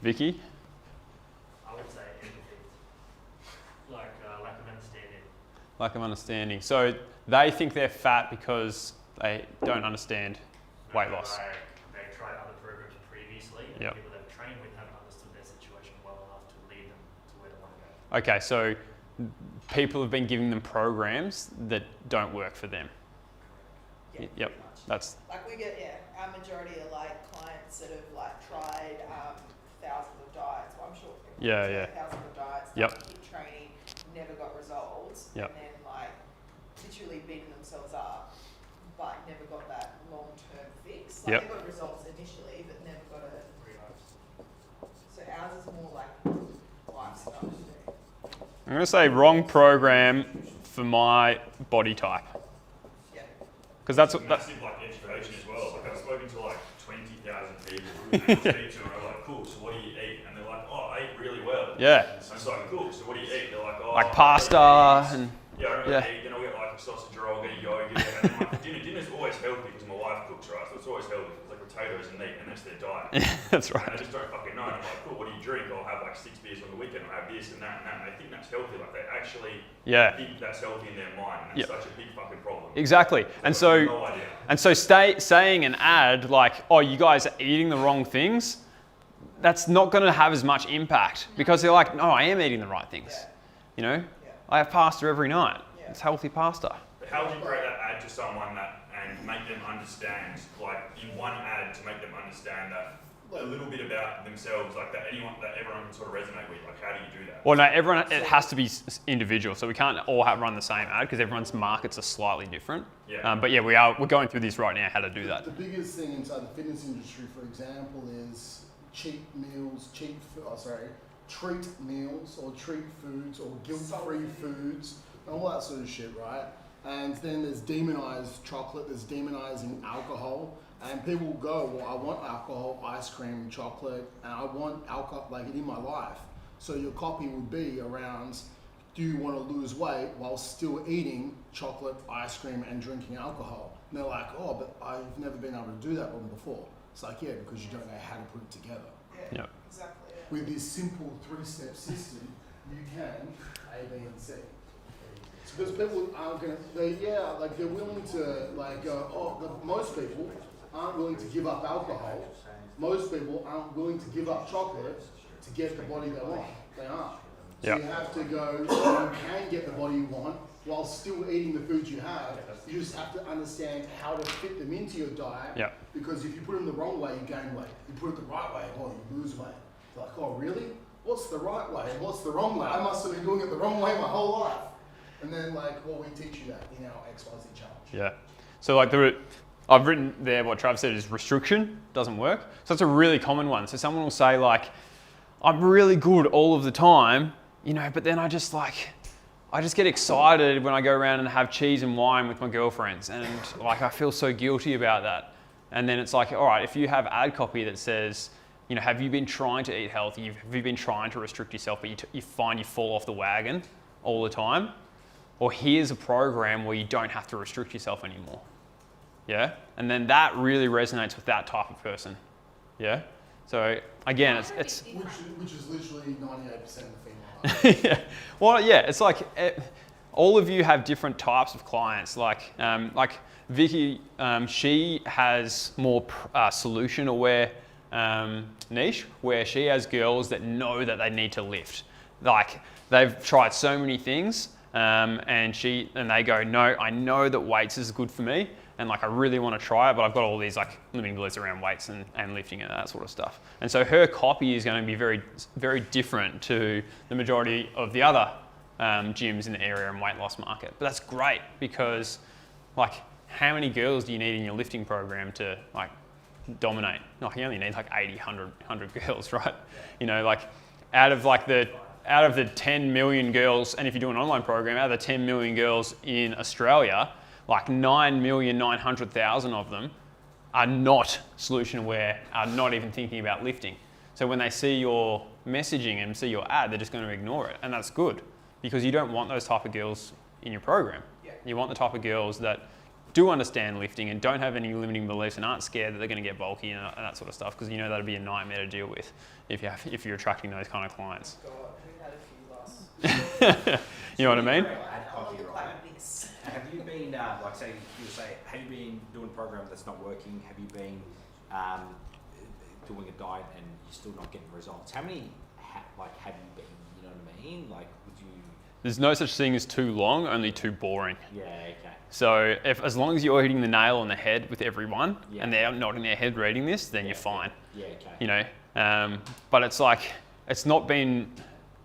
Vicky? I would say empathy. Like lack of understanding. Lack of understanding. So they think they're fat because they don't understand weight loss. They tried other programs previously, and Yep. the people they've trained with haven't understood their situation well enough to lead them to where they want to go. Okay, so people have been giving them programs that don't work for them. Yeah, Yep. pretty much. That's Like we get, our majority are like clients that have like tried thousands of diets. Well, I'm sure people Yeah, have yeah. tried thousands of diets, Yep. done HIIT training, never got results, Yep. and then like literally beating themselves up, but never got that long-term fix. Like Yep. they got results initially, but never got a. So ours is more like lifestyle. I'm going to say wrong program for my body type. Yeah. Because that's massive like education as well. Like I've spoken to like 20,000 people who speak to and are like, cool, so what do you eat? And they're like, oh, I eat really well. yeah, And it's like, cool, so what do you eat? They're like, oh, like I pasta and yeah, I don't yeah. really eat. Then I'll get like a sausage roll, I'll get a yogurt. And then like dinner's always healthy because my wife cooks, right? So it's always healthy. It's like potatoes and meat, and that's their diet. that's And right. I just don't fucking know. And I'm like, cool, what do you drink? I'll have like 6 beers on the weekend. I'll have this and that and that. And they think that's healthy. Like they actually Yeah, think that's healthy in their mind. And that's such a big fucking problem. exactly. And so No idea. saying an ad like, oh, you guys are eating the wrong things, that's not going to have as much impact because they're like, no, I am eating the right things. Yeah. You know, Yeah. I have pasta every night. Yeah. It's healthy pasta. But how would you create that ad to someone that and make them understand, like in one ad to make them understand that a little bit about themselves, like that everyone can sort of resonate with? Like, how do you do that? Well, no, it has to be individual, so we can't all run the same ad because everyone's markets are slightly different. Yeah. But yeah, we're going through this right now, how to do that. The biggest thing inside the fitness industry, for example, is treat meals or treat foods or guilt-free foods and all that sort of shit, right? And then there's demonized chocolate, there's demonizing alcohol, and people will go, well, I want alcohol, ice cream, chocolate, and I want alcohol like in my life. So your copy would be around, do you want to lose weight while still eating chocolate, ice cream, and drinking alcohol? And they're like, oh, but I've never been able to do that one before. It's like, yeah, because you don't know how to put it together. Yeah, Yep. exactly. Yeah. With this simple 3-step system, you can A, B, and C. Because people aren't going to, they're willing to go, most people aren't willing to give up alcohol. Most people aren't willing to give up chocolate to get the body they want. They aren't. So Yep. you have to go, you can get the body you want while still eating the foods you have. You just have to understand how to fit them into your diet. Yep. Because if you put them the wrong way, you gain weight. You put it the right way, well, you lose weight. It's like, oh, really? What's the right way and what's the wrong way? I must have been doing it the wrong way my whole life. And then we teach you that in our XYZ challenge. Yeah. So I've written there what Trav said is restriction doesn't work. So that's a really common one. So someone will say like, I'm really good all of the time, but then I just get excited when I go around and have cheese and wine with my girlfriends, and I feel so guilty about that. And then it's like, all right, if you have ad copy that says, have you been trying to eat healthy? Have you been trying to restrict yourself, but you find you fall off the wagon all the time? Or here's a program where you don't have to restrict yourself anymore. Yeah? And then that really resonates with that type of person. Yeah? So again, it's which is literally 98% of the female. yeah. Well, yeah, it's like all of you have different types of clients. Like Vicky, she has more solution-aware niche, where she has girls that know that they need to lift. Like they've tried so many things, and they go, no, I know that weights is good for me, and I really want to try it, but I've got all these limiting beliefs around weights and lifting and that sort of stuff. And so her copy is going to be very, very different to the majority of the other gyms in the area and weight loss market. But that's great because how many girls do you need in your lifting program to dominate? You only need 80, 100 girls, right? Out of the 10 million girls, and if you do an online program, out of the 10 million girls in Australia, 9,900,000 of them are not solution aware, are not even thinking about lifting. So when they see your messaging and see your ad, they're just going to ignore it. And that's good because you don't want those type of girls in your program. Yeah. You want the type of girls that do understand lifting and don't have any limiting beliefs and aren't scared that they're going to get bulky and that sort of stuff, because that'd be a nightmare to deal with if you're attracting those kind of clients. God, we had a few last. You know what I mean? Have you been, have you been doing a program that's not working? Have you been doing a diet and you're still not getting results? How many, have you been, you know what I mean? Would you... There's no such thing as too long, only too boring. Yeah, okay. So as long as you're hitting the nail on the head with everyone, and they're nodding their head reading this, then you're fine. Yeah, okay. But it's not been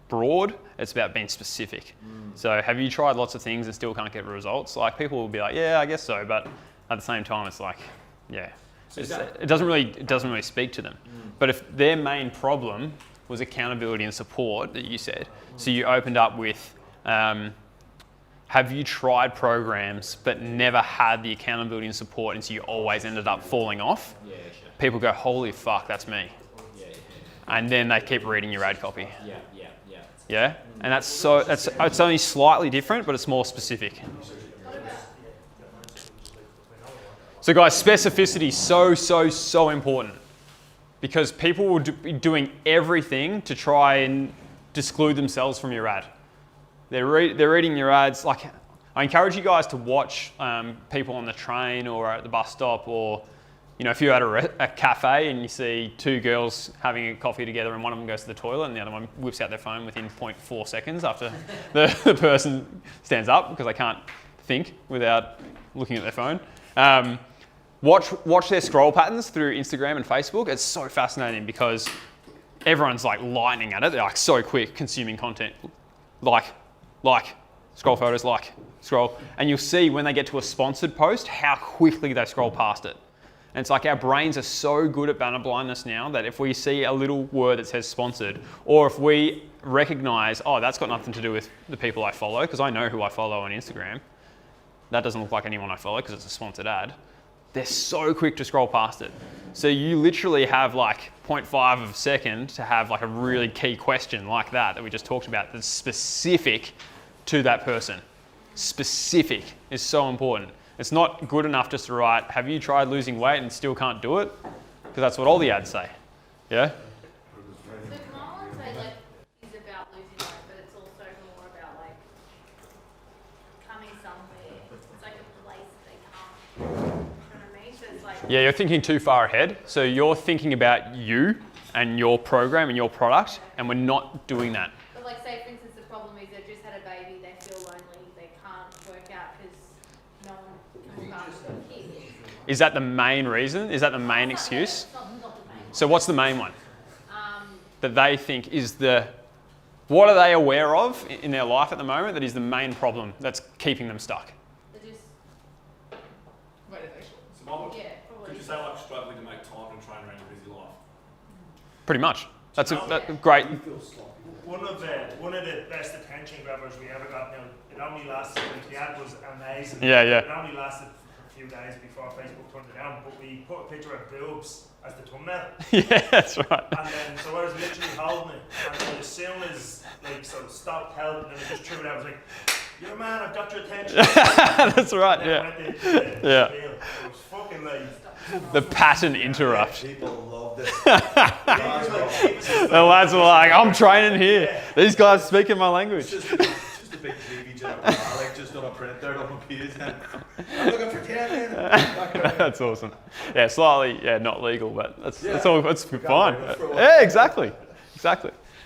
broad, it's about being specific. So have you tried lots of things and still can't get results? People will be like, yeah, I guess so, but at the same time, it's it doesn't really speak to them. But if their main problem was accountability and support that you said, so you opened up with, have you tried programs but never had the accountability and support, and so you always ended up falling off? Yeah, sure. People go, holy fuck, that's me. And then they keep reading your ad copy. Yeah? And it's only slightly different, but it's more specific. So guys, specificity is so important, because people will be doing everything to try and exclude themselves from your ad. They're reading your ads. I encourage you guys to watch people on the train or at the bus stop, or if you're at a cafe and you see two girls having a coffee together and one of them goes to the toilet and the other one whips out their phone within 0.4 seconds after the person stands up because they can't think without looking at their phone. Watch their scroll patterns through Instagram and Facebook. It's so fascinating because everyone's like lightning at it. They're like so quick consuming content. Like, scroll photos, scroll. And you'll see when they get to a sponsored post, how quickly they scroll past it. And it's like our brains are so good at banner blindness now that if we see a little word that says sponsored, or if we recognize, oh, that's got nothing to do with the people I follow, because I know who I follow on Instagram. That doesn't look like anyone I follow because it's a sponsored ad. They're so quick to scroll past it. So you literally have like 0.5 of a second to have like a really key question like that we just talked about that's specific to that person. Specific is so important. It's not good enough just to write, have you tried losing weight and still can't do it? Because that's what all the ads say. Yeah? So can I also say like is about losing weight, but it's also more about like coming somewhere. It's like a place they can't. You know what I mean? So it's like Yeah, you're thinking too far ahead. So you're thinking about you and your program and your product, and we're not doing that. But like say for instance the problem is they've just had a baby, they feel lonely, they can't work out because no one can look after their kids. Is that the main reason? Is that the main excuse? It's not the main So what's the main one? That they think is what are they aware of in their life at the moment that is the main problem that's keeping them stuck? They're just Motivation. So what would, yeah, probably. could you say like struggling to make time and train around your busy life? Pretty much. That's a great. One of the best attention grabbers we ever got. Now it only lasted. Like, the ad was amazing. Yeah, yeah. It only lasted for a few days before Facebook turned it down. But we put a picture of boobs as the thumbnail. Yeah, that's right. And then so I was literally holding it, and then as soon as like so stopped holding it, and I just threw it out. I was like, "You're a man. I've got your attention." That's right. And then Yeah. I went to Yeah. spiel. It was fucking like. The pattern interrupt. People love this. The lads were like, I'm training here. These guys speaking my language. Just a big TV channel, like just on a printer on a page. I'm looking for 10 minutes. That's awesome. Yeah, slightly, not legal, but that's all. That's fine. go for a while. Yeah, exactly.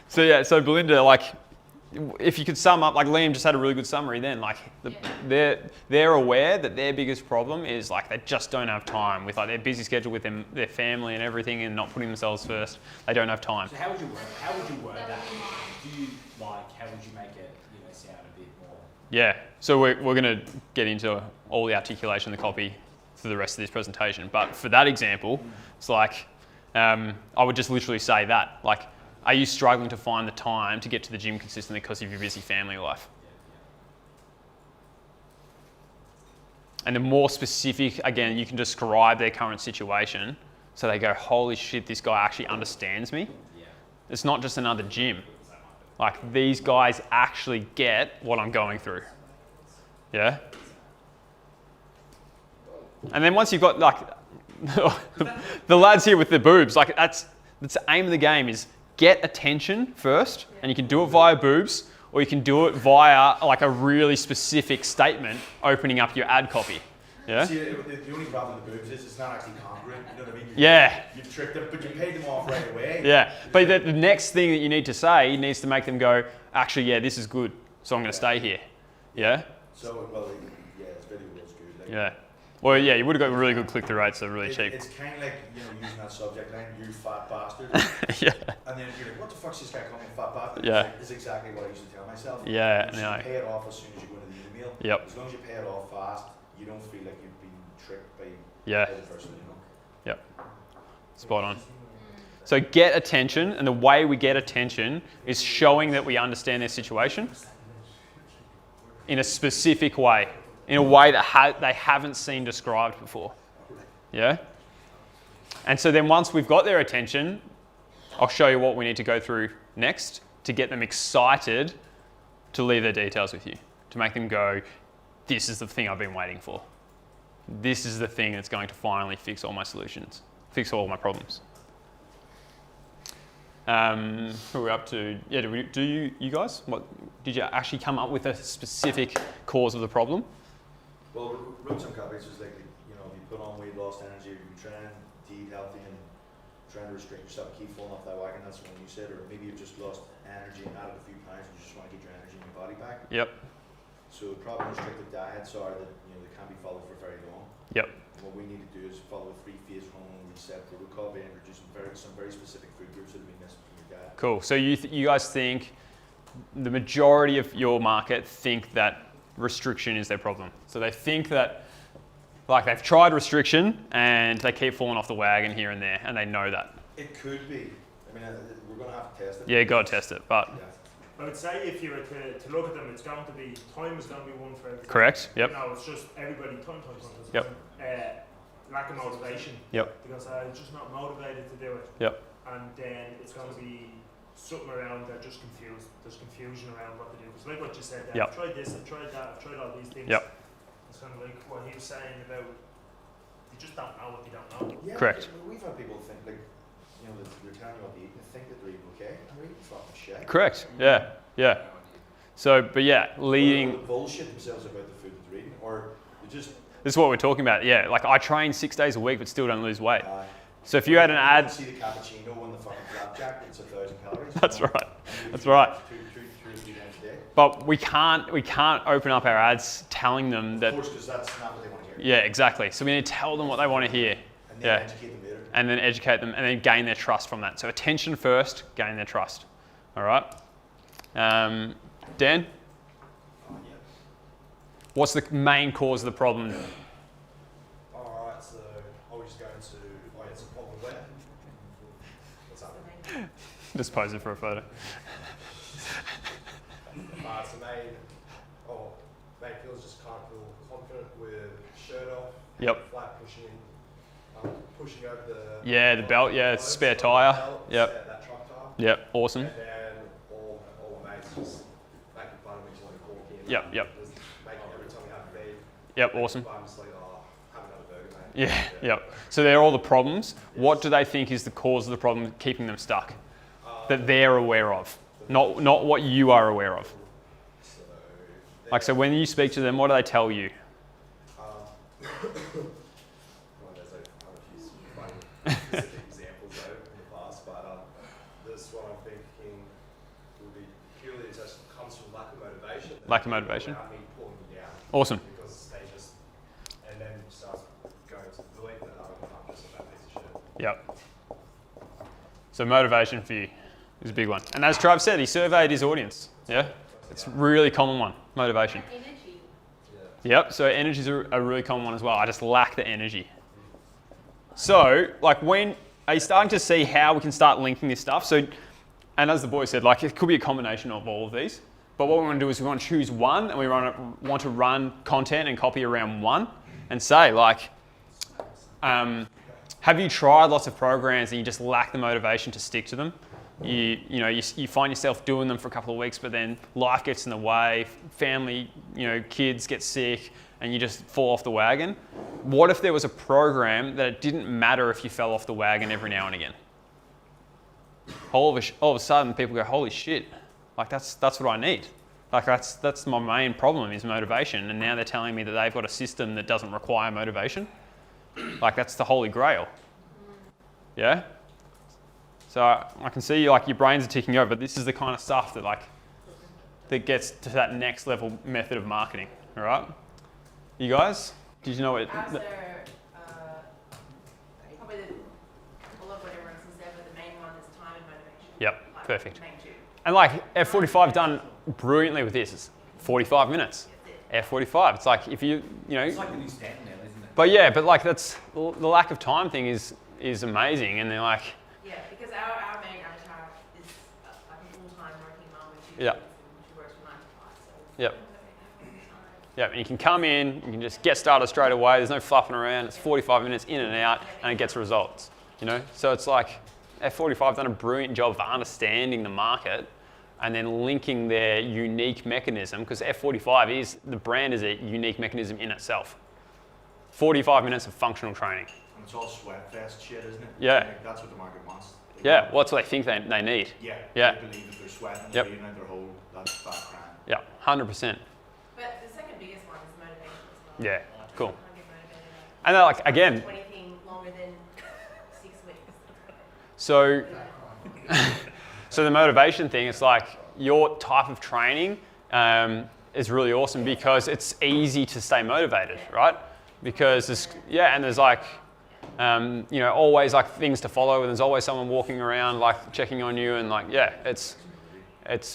So Belinda, like, if you could sum up, like Liam just had a really good summary then, like they're aware that their biggest problem is like they just don't have time with like their busy schedule with their family and everything and not putting themselves first. They don't have time. So how would you word that? Do you like? How would you make it? Sound a bit more. Yeah. So we're going to get into all the articulation of the copy for the rest of this presentation. But for that example, it's like I would just literally say that like. Are you struggling to find the time to get to the gym consistently because of your busy family life? And the more specific, again, you can describe their current situation so they go, holy shit, this guy actually understands me. It's not just another gym. Like these guys actually get what I'm going through. Yeah? And then once you've got like the lads here with the boobs, like that's the aim of the game is get attention first, and you can do it via boobs, or you can do it via like a really specific statement opening up your ad copy. Yeah? See, the only problem with the boobs is it's not actually congruent, you know what I mean? Yeah. You've tricked them, but you paid them off right away. Yeah, but the next thing that you need to say needs to make them go, actually, yeah, this is good, so I'm going to stay here. Yeah? So, well, yeah, it's video was good. Like, Yeah. Well, yeah, you would have got really good click-through rates, so really cheap. It's kind of like, using that subject line, you fat bastard. Yeah. And then you're like, what the fuck's this guy calling me a fat bastard? Yeah. It's exactly what I used to tell myself. Yeah, You no. should pay it off as soon as you go into the email. Yep. As long as you pay it off fast, you don't feel like you've been tricked by Yeah. the person, Yep. Spot on. So get attention, and the way we get attention is showing that we understand their situation in a specific way, in a way that they haven't seen described before. Yeah? And so then once we've got their attention, I'll show you what we need to go through next to get them excited to leave their details with you, to make them go, this is the thing I've been waiting for. This is the thing that's going to finally fix all my solutions, fix all my problems. Who are we up to? Yeah, do you guys? Did you actually come up with a specific cause of the problem? Well, wrote some copies is like, if you put on weight, lost energy, or you try and eat healthy and trying to restrict yourself, keep falling off that wagon, that's the one you said, or maybe you've just lost energy and added a few pounds and you just want to get your energy in your body back. Yep. So problem restricted diets are that, they can't be followed for very long. Yep. what we need to do is follow a 3-phase hormone reset protocol by introducing some very specific food groups that have been missing from your diet. Cool. So you guys think the majority of your market think that restriction is their problem. So they think that, like, they've tried restriction and they keep falling off the wagon here and there, and they know that. It could be. I mean, we're going to have to test it. Yeah, you got to test it, but... Yeah. I would say if you were to look at them, it's going to be, time is going to be one for everybody. Correct, yep. No, it's just everybody, time. Yep. Lack of motivation. Yep. Because I'm just not motivated to do it. Yep. And then it's going to be something around that just confused. There's confusion around what to do. Because like what you said there, Yep. I've tried this, I've tried that, I've tried all these things. Yep. It's kind of like what he was saying about, you just don't know what you don't know. Yeah, Correct. We've had people think, like, you know, that they're telling you what to eat and they think that they're eating okay. I'm eating fucking shit. Correct, yeah, yeah. So, but yeah, leading... Or they bullshit themselves about the food that they're eating, or they just... This is what we're talking about, yeah. Like, I train 6 days a week but still don't lose weight. So if you had an ad... see the cappuccino and the fucking flapjack, it's 1,000 calories. That's right, that's right. Two or 3 times a day. But we can't open up our ads telling them that... Of course, because that's not what they want to hear. Yeah, exactly. So we need to tell them what they want to hear. And then educate them later. And then educate them and then gain their trust from that. So attention first, gain their trust. All right? Dan? What's the main cause of the problem? Alright, so I was just going to, it's a problem where? What's happening? Just pose it for a photo. So mate feels just can't feel confident with shirt off, Yep. flat pushing over the... Yeah, the belt, yeah, it's spare tyre. Yep. That truck tire. Yep, awesome. And then all my mates just making fun of me, just like a corky. Yep, yep. Just making every time we have a beef. Yep, awesome. I'm just like, have another burger, mate. Yeah, yep. So they're all the problems. What do they think is the cause of the problem keeping them stuck? That they're aware of, not what you are aware of. Like, so when you speak to them, what do they tell you? There's a few funny specific examples though in the past, but this one I'm thinking would be purely just comes from lack of motivation. Lack of motivation. Without me pulling me down. Awesome. Because they just, and then start going to the belief that I'm just a piece of shit. Yep. So motivation for you is a big one. And as Trav said, he surveyed his audience. Yeah? It's a really common one, motivation. Energy. Yep, so energy is a really common one as well. I just lack the energy. So, like, are you starting to see how we can start linking this stuff? So, and as the boy said, like, it could be a combination of all of these. But what we want to do is we want to choose one, and we want to run content and copy around one, and say, like, have you tried lots of programs and you just lack the motivation to stick to them? You find yourself doing them for a couple of weeks, but then life gets in the way, family, kids get sick, and you just fall off the wagon. What if there was a program that it didn't matter if you fell off the wagon every now and again? All of a sudden, people go, holy shit, like that's what I need. Like that's my main problem is motivation, and now they're telling me that they've got a system that doesn't require motivation. Like that's the holy grail. Yeah? So I can see like your brains are ticking over, but this is the kind of stuff that gets to that next level method of marketing, all right? You guys, did you know what? Probably a lot of what everyone says there, but the main one is time and motivation. Yep, Like, perfect. main two. And like F45 done brilliantly with this. It's 45 minutes. F45. It's like if you It's like the new standard now, isn't it? But yeah, but like that's the lack of time thing is amazing, and they're like. Yeah, because our main avatar is like a full-time working mum with 2 Yeah. kids, and she works from 9 to 5. So Yep. Yeah, and you can come in, you can just get started straight away. There's no fluffing around. It's 45 minutes in and out, and it gets results. So it's like F45 done a brilliant job of understanding the market and then linking their unique mechanism, because F45 is the brand is a unique mechanism in itself. 45 minutes of functional training. And it's all sweat fest shit, isn't it? Yeah. Like, that's what the market wants. Yeah, well, that's what they think they need. Yeah. Yeah. They believe that they're sweating, Yep. they're leaving out their whole, that's that crap. Yeah, 100%. But the second biggest one is motivation as well. Yeah, cool. Can't get motivated. And they're like, again, Do anything longer than 6 weeks. so the motivation thing, it's like your type of training is really awesome because it's easy to stay motivated, right? because there's like, you know, always like things to follow, and there's always someone walking around like checking on you, and like, yeah, it's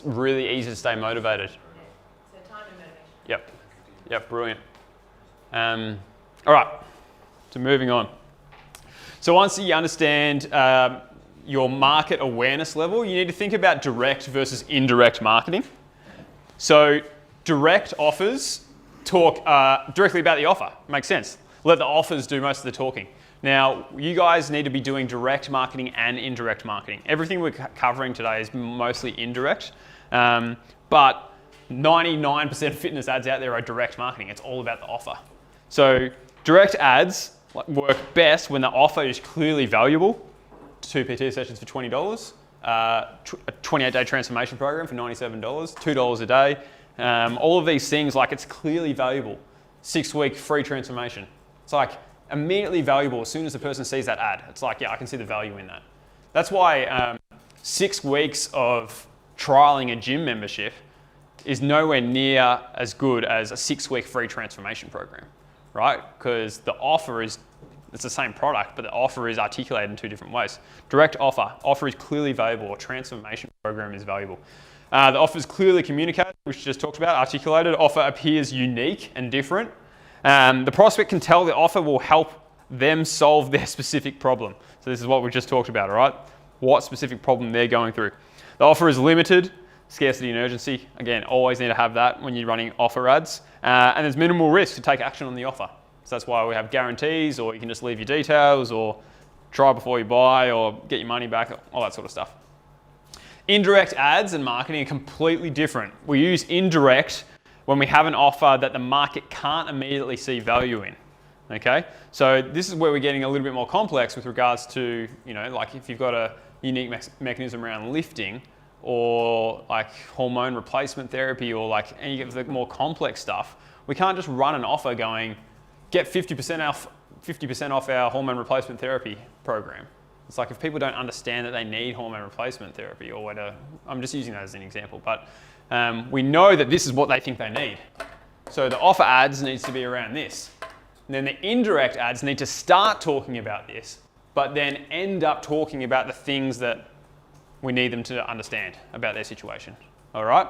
really easy to stay motivated. So time and motivation. Yep, brilliant. All right, so moving on. So once you understand your market awareness level, you need to think about direct versus indirect marketing. So direct offers talk directly about the offer. Makes sense. Let the offers do most of the talking. Now, you guys need to be doing direct marketing and indirect marketing. Everything we're covering today is mostly indirect, but 99% of fitness ads out there are direct marketing. It's all about the offer. So direct ads work best when the offer is clearly valuable. 2 PT sessions for $20, a 28-day transformation program for $97, $2 a day. All of these things, like, it's clearly valuable. 6-week free transformation. It's like immediately valuable as soon as the person sees that ad. It's like, yeah, I can see the value in that. That's why 6 weeks of trialing a gym membership is nowhere near as good as a 6-week free transformation program, right? Because the offer is, it's the same product, but the offer is articulated in 2 different ways. Direct offer is clearly valuable, or transformation program is valuable. The offer is clearly communicated, which we just talked about, articulated. Offer appears unique and different. The prospect can tell the offer will help them solve their specific problem. So this is what we just talked about, all right? What specific problem they're going through. The offer is limited, scarcity and urgency. Again, always need to have that when you're running offer ads. And there's minimal risk to take action on the offer. So that's why we have guarantees, or you can just leave your details, or try before you buy, or get your money back, all that sort of stuff. Indirect ads and marketing are completely different. We use indirect when we have an offer that the market can't immediately see value in. Okay, so this is where we're getting a little bit more complex with regards to, you know, like if you've got a unique mechanism around lifting, or like hormone replacement therapy, or like any of the more complex stuff. We can't just run an offer going, get 50% off our hormone replacement therapy program. It's like, if people don't understand that they need hormone replacement therapy, or whatever, I'm just using that as an example, but we know that this is what they think they need. So the offer ads needs to be around this. And then the indirect ads need to start talking about this, but then end up talking about the things that we need them to understand about their situation. All right?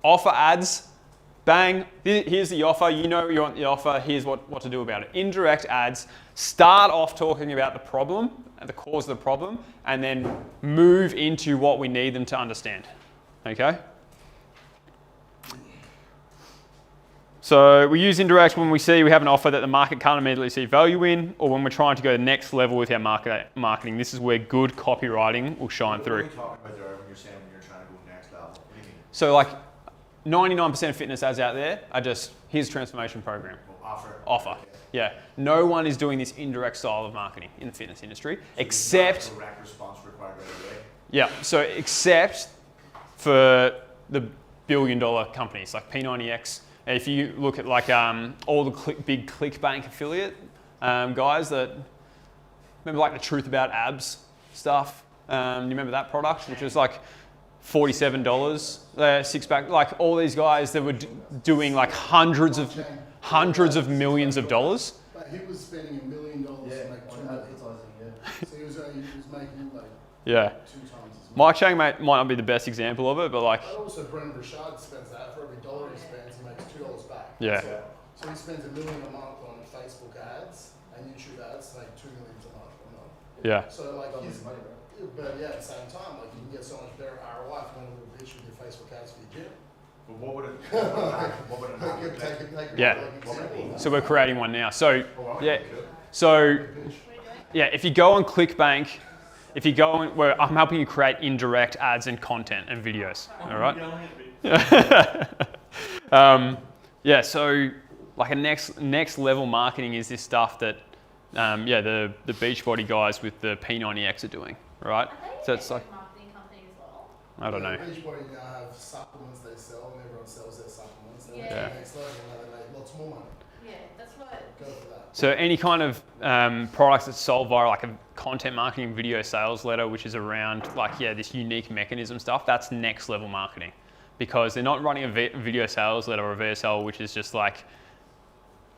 Offer ads, bang, here's the offer, you know you want the offer, here's what to do about it. Indirect ads start off talking about the problem, the cause of the problem, and then move into what we need them to understand. Okay? So we use indirect when we see we have an offer that the market can't immediately see value in, or when we're trying to go to the next level with our marketing. This is where good copywriting will shine through. What are you talking about there when you're saying when you're trying to go next level? What do you mean? So like 99% of fitness ads out there are just, here's a transformation program. Offer. Offer. Yeah. No one is doing this indirect style of marketing in the fitness industry, except... direct response required right away. Yeah. So except for the billion-dollar companies like P90X. If you look at like all the big ClickBank affiliate guys that, remember like the Truth About Abs stuff? You remember that product, which was like $47, six-pack, like all these guys that were doing like hundreds of millions of dollars. But he was spending $1 million to make $2 million. So he was making like 2 times as much. Mike Chang might not be the best example of it, but like... But also Brendan Burchard spends that. For every $1 he spends, he makes $2 back. Yeah. So he spends $1 million a month on Facebook ads and YouTube ads to make $2 million a month. Yeah. So like he's, but yeah, at the same time, like you can get so much better ROI for one little bitch with your Facebook ads for your gym. But what would it happen? Yeah. So we're creating one now. So yeah. So yeah, if you go on ClickBank, if you go on, where I'm helping you create indirect ads and content and videos. All right. Yeah. So like a next level marketing is this stuff that the Beachbody guys with the P90X are doing. Right. So it's like marketing company as well. I don't know. Beachbody now have supplements they sell, and everyone sells their supplements. And Yeah. next level, now they make lots more money. Yeah, that's what. Go for that. So any kind of products that sold via like a content marketing video sales letter, which is around like, this unique mechanism stuff, that's next level marketing, because they're not running a video sales letter or a VSL, which is just like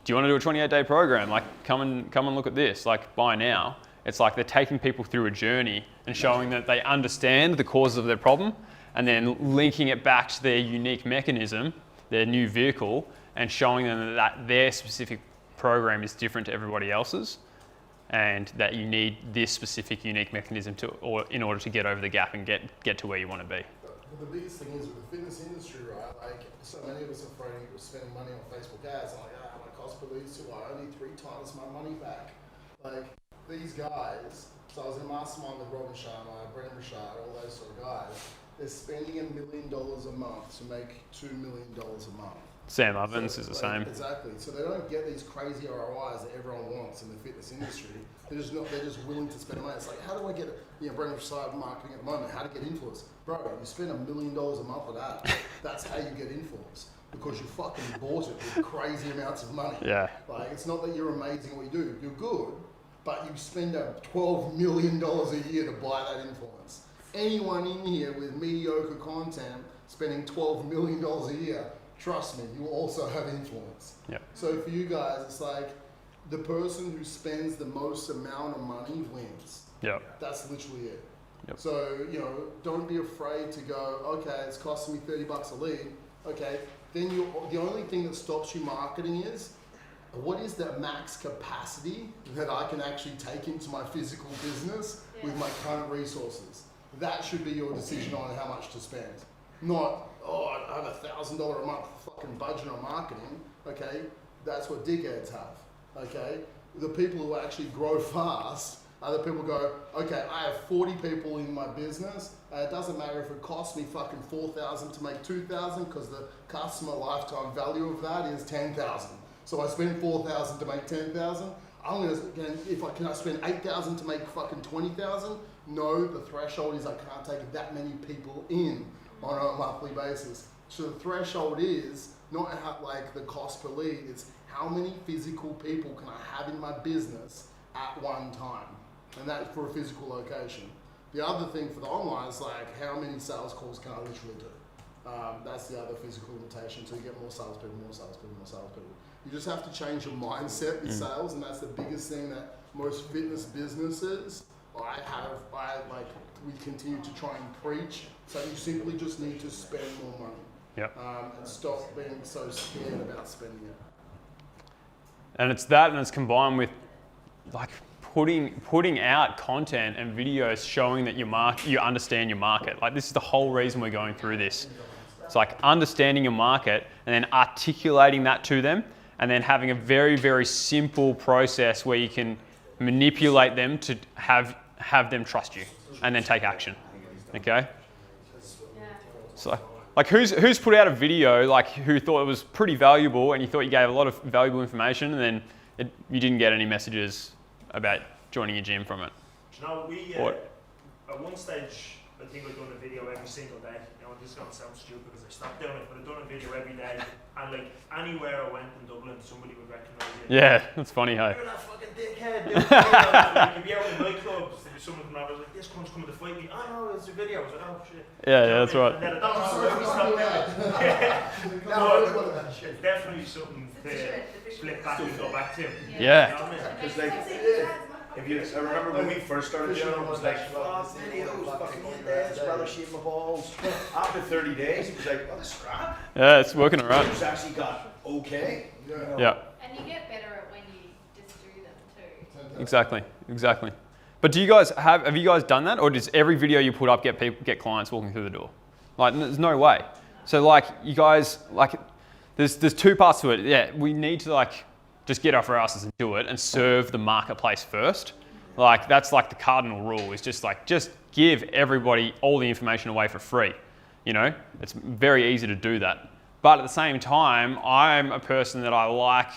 do you want to do a 28-day program? Like, come and look at this. Like, buy now. It's like they're taking people through a journey and showing that they understand the causes of their problem, and then linking it back to their unique mechanism, their new vehicle, and showing them that their specific program is different to everybody else's, and that you need this specific unique mechanism in order to get over the gap and get to where you want to be. But the biggest thing is with the fitness industry, right? Like, so many of us are afraid of spending money on Facebook ads. I'm like, my cost per lead is too high. I need 3 times my money back. Like, these guys, so I was in a mastermind with Robin Sharma, Brendan Richard, all those sort of guys. They're spending $1 million a month to make $2 million a month. Sam Ovens is the same. Exactly. So they don't get these crazy ROIs that everyone wants in the fitness industry. They're just willing to spend money. It's like, how do I get, Brendan Richard marketing at the moment, how to get influence? Bro, you spend $1 million a month with that. That's how you get influence. Because you fucking bought it with crazy amounts of money. Yeah. Like, it's not that you're amazing at what you do. You're good, but you spend $12 million a year to buy that influence. Anyone in here with mediocre content spending $12 million a year, trust me, you also have influence. Yep. So for you guys, it's like the person who spends the most amount of money wins. Yep. That's literally it. Yep. So, don't be afraid to go, okay, it's costing me $30 a lead. Okay, then the only thing that stops you marketing is, what is the max capacity that I can actually take into my physical business with my current resources? That should be your decision on how much to spend. Not, I have $1,000 a month fucking budget on marketing. Okay, that's what dickheads have. Okay, the people who actually grow fast are the people who go, okay, I have 40 people in my business. It doesn't matter if it costs me fucking $4,000 to make $2,000 because the customer lifetime value of that is $10,000. So I spend $4,000 to make $10,000. Can I spend $8,000 to make fucking $20,000? No, the threshold is I can't take that many people in on a monthly basis. So the threshold is not like the cost per lead, it's how many physical people can I have in my business at one time? And that's for a physical location. The other thing for the online is like, how many sales calls can I literally do? That's the other physical limitation. So you get more salespeople, more salespeople, more salespeople. You just have to change your mindset with sales, and that's the biggest thing that most fitness businesses, we continue to try and preach. So you simply just need to spend more money. Yep. And stop being so scared about spending it. And it's that, and it's combined with like putting out content and videos showing that you understand your market. Like, this is the whole reason we're going through this. It's like understanding your market and then articulating that to them, and then having a very, very simple process where you can manipulate them to have them trust you and then take action. Okay? So, like, who's put out a video like who thought it was pretty valuable, and you thought you gave a lot of valuable information, and then you didn't get any messages about joining a gym from it? We at one stage, I think I'd done a video every single day. This is going to sound stupid because I stopped doing it, but I'd done a video every day, and like anywhere I went in Dublin, somebody would recognise it. Yeah, that's funny, hey. You're that fucking dickhead. Like, you'd be out in nightclubs, there'd be someone from out, like, this cunt's coming to fight me. Oh no, it's a video. I was like, oh shit. Yeah, that's right. And then it's definitely something to flip back and go back to. Yeah. You know what I mean? Because I remember when we first started doing it, it was like, videos, fucking dance, brother, shave my balls. After 30 days, it was like, oh, this is crap. Yeah, it's working all right. It actually got okay. Yeah. And you get better at when you just do them too. Exactly. But do you guys have you guys done that, or does every video you put up get clients walking through the door? Like, there's no way. So like, you guys, like, there's 2 parts to it. Yeah, we need to like just get off our asses and do it and serve the marketplace first. Like, that's like the cardinal rule, is just give everybody all the information away for free. It's very easy to do that. But at the same time, I'm a person that I like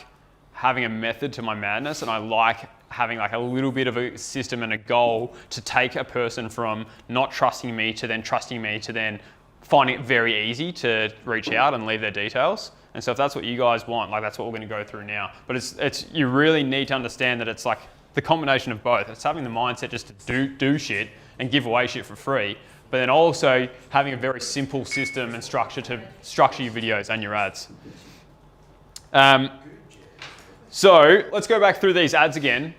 having a method to my madness, and I like having like a little bit of a system and a goal to take a person from not trusting me to then trusting me to then finding it very easy to reach out and leave their details. And so if that's what you guys want, like, that's what we're going to go through now. But it's you really need to understand that it's like the combination of both. It's having the mindset just to do shit and give away shit for free, but then also having a very simple system and structure to structure your videos and your ads. So let's go back through these ads again.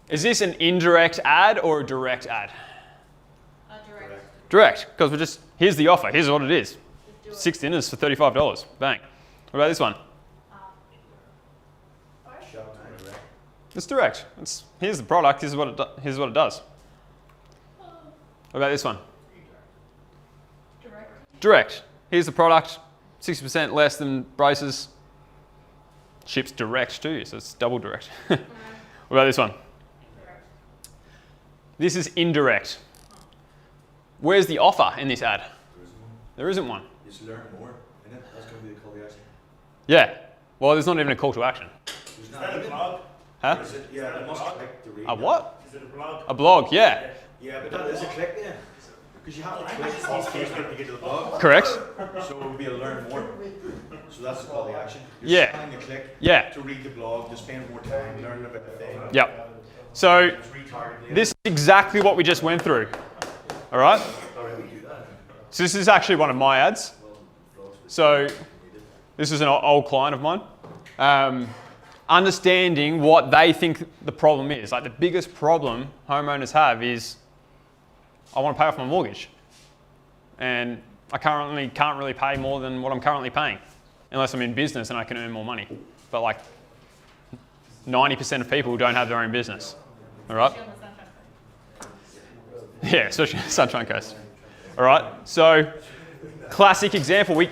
Is this an indirect ad or a direct ad? Direct. Direct, because we're just, here's the offer, here's what it is. 6 dinners for $35, bang. What about this one? It's direct. Here's the product, here's what it does. What about this one? Direct. Here's the product, 60% less than braces. Ships direct too, so it's double direct. What about this one? This is indirect. Where's the offer in this ad? There isn't one. You just learn more, innit? That's going to be the call to action. Yeah. Well, there's not even a call to action. There's Is not that a even. blog? Huh? Is it, yeah, they must click to read. A what? Is it a blog? A blog, yeah. Yeah, but that is a click then. Because you have to click on Facebook to get to the blog. Correct? So it would be a learn more. So that's the call to action. You're Yeah. trying to click Yeah. to read the blog, to spend more time learning about the thing. Yep. So It's retargeting. this is exactly what we just went through. All right? So this is actually one of my ads. So this is an old client of mine. Understanding what they think the problem is. Like the biggest problem homeowners have is, I want to pay off my mortgage. And I currently can't really pay more than what I'm currently paying, unless I'm in business and I can earn more money. But like 90% of people don't have their own business. All right? Yeah, especially Sunshine Coast. All right, so classic example, we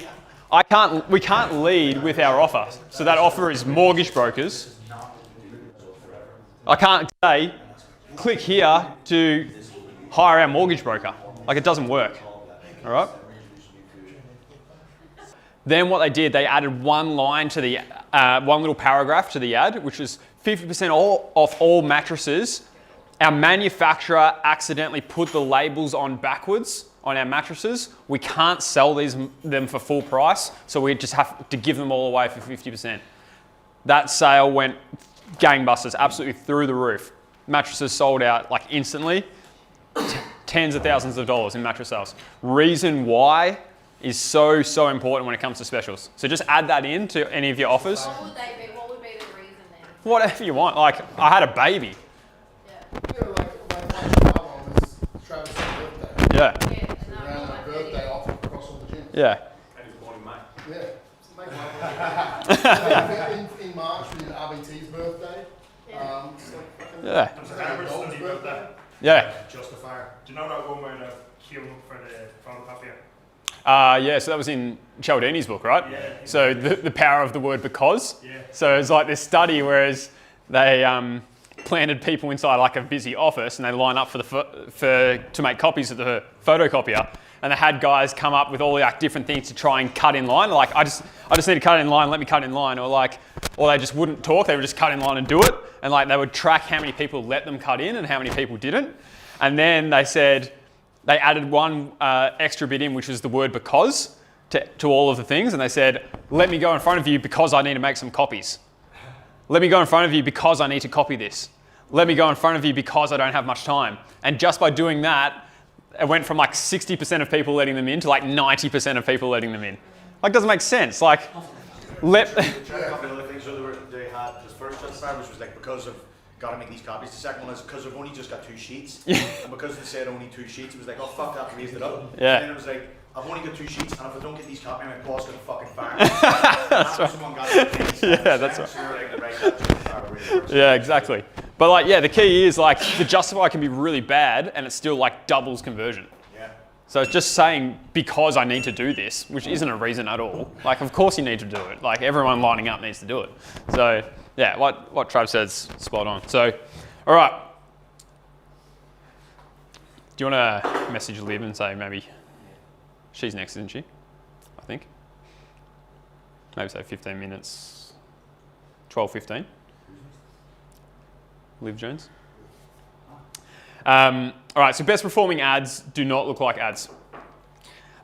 can't lead with our offer. So that offer is mortgage brokers. I can't say, click here to hire our mortgage broker. Like it doesn't work, all right? Then what they did, they added one line to the, one little paragraph to the ad, which was 50% off all mattresses. Our manufacturer accidentally put the labels on backwards on our mattresses. We can't sell them for full price, so we just have to give them all away for 50%. That sale went gangbusters, absolutely through the roof. Mattresses sold out like instantly, tens of thousands of dollars in mattress sales. Reason why is so important when it comes to specials. So just add that in to any of your offers. What would they be? What would be the reason then? Whatever you want. Like, I had a baby. Yeah. Yeah, like my brother was Travis' birthday. Yeah. Yeah, and We that ran was a like birthday offer across all the gyms. Yeah. And he's born in May. Yeah. So make one. In March we did RBT's birthday. So Yeah. There's a Cambridge study about that. Yeah. Justifier. Do you know that one where they're queuing up for the photocopier? Yeah, so that was in Cialdini's book, right? Yeah. So the power of the word because. Yeah. So it's like this study, whereas they planted people inside like a busy office and they line up to make copies of the photocopier, and they had guys come up with all like different things to try and cut in line. Like I just need to cut in line. Let me cut in line, or they just wouldn't talk. They would just cut in line and do it, and like they would track how many people let them cut in and how many people didn't, and then they said. They added one extra bit in, which was the word because, to all of the things. And they said, let me go in front of you because I need to make some copies. Let me go in front of you because I need to copy this. Let me go in front of you because I don't have much time. And just by doing that, it went from like 60% of people letting them in to like 90% of people letting them in. Like, doesn't make sense. Like, Tried a couple of other things. So they had the first justifier, which was like because of gotta make these copies. The second one is because I've only just got 2 sheets. Yeah. And because they said only 2 sheets, it was like, oh fuck that, raised it up. Yeah. And then it was like, I've only got 2 sheets, and if I don't get these copies, my boss gonna fucking fire me. That's right. Someone got it. Yeah, that's right. So you're like, right, that justifier really works. Yeah, exactly. But like, yeah, the key is like the justifier can be really bad and it still like doubles conversion. Yeah. So it's just saying because I need to do this, which isn't a reason at all. Like, of course you need to do it. Like everyone lining up needs to do it. So yeah, what Trav said's spot on. So, all right. Do you want to message Liv and say maybe she's next, isn't she? I think. Maybe say 15 minutes, 12:15. Liv Jones. All right, so best performing ads do not look like ads.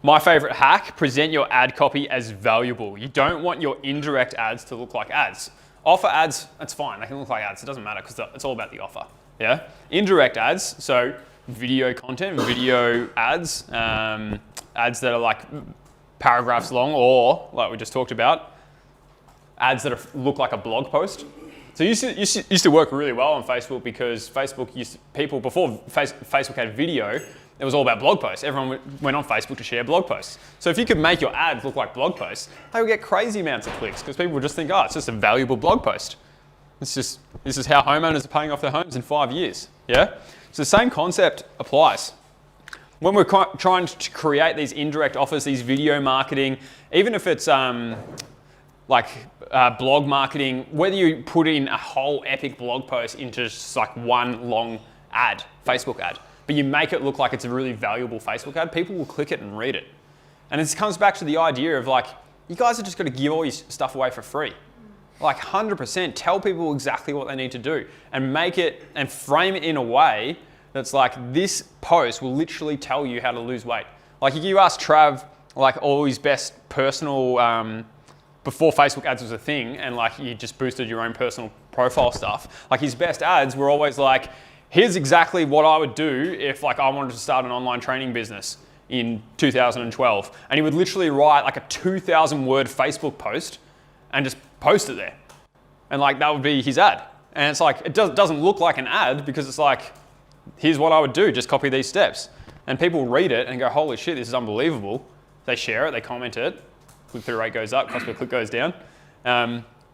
My favorite hack, present your ad copy as valuable. You don't want your indirect ads to look like ads. Offer ads, that's fine, they can look like ads, it doesn't matter because it's all about the offer, yeah? Indirect ads, so video content, video ads, ads that are like paragraphs long, or like we just talked about, ads that look like a blog post. So it used to work really well on Facebook because before Facebook had video, it was all about blog posts. Everyone went on Facebook to share blog posts. So if you could make your ads look like blog posts, they would get crazy amounts of clicks because people would just think, oh, it's just a valuable blog post. This is how homeowners are paying off their homes in 5 years. Yeah? So the same concept applies. When we're trying to create these indirect offers, these video marketing, even if it's blog marketing, whether you put in a whole epic blog post into just like one long ad, Facebook ad, but you make it look like it's a really valuable Facebook ad, people will click it and read it. And this comes back to the idea of like, you guys are just going to give all your stuff away for free. Like 100%, tell people exactly what they need to do and make it and frame it in a way that's like, this post will literally tell you how to lose weight. Like if you ask Trav, like all his best personal, before Facebook ads was a thing and like you just boosted your own personal profile stuff, like his best ads were always like, here's exactly what I would do if like I wanted to start an online training business in 2012. And he would literally write like a 2,000 word Facebook post and just post it there. And like that would be his ad. And it's like, it doesn't look like an ad because it's like, here's what I would do, just copy these steps. And people read it and go, holy shit, this is unbelievable. They share it, they comment it, click-through rate goes up, cost per click goes down.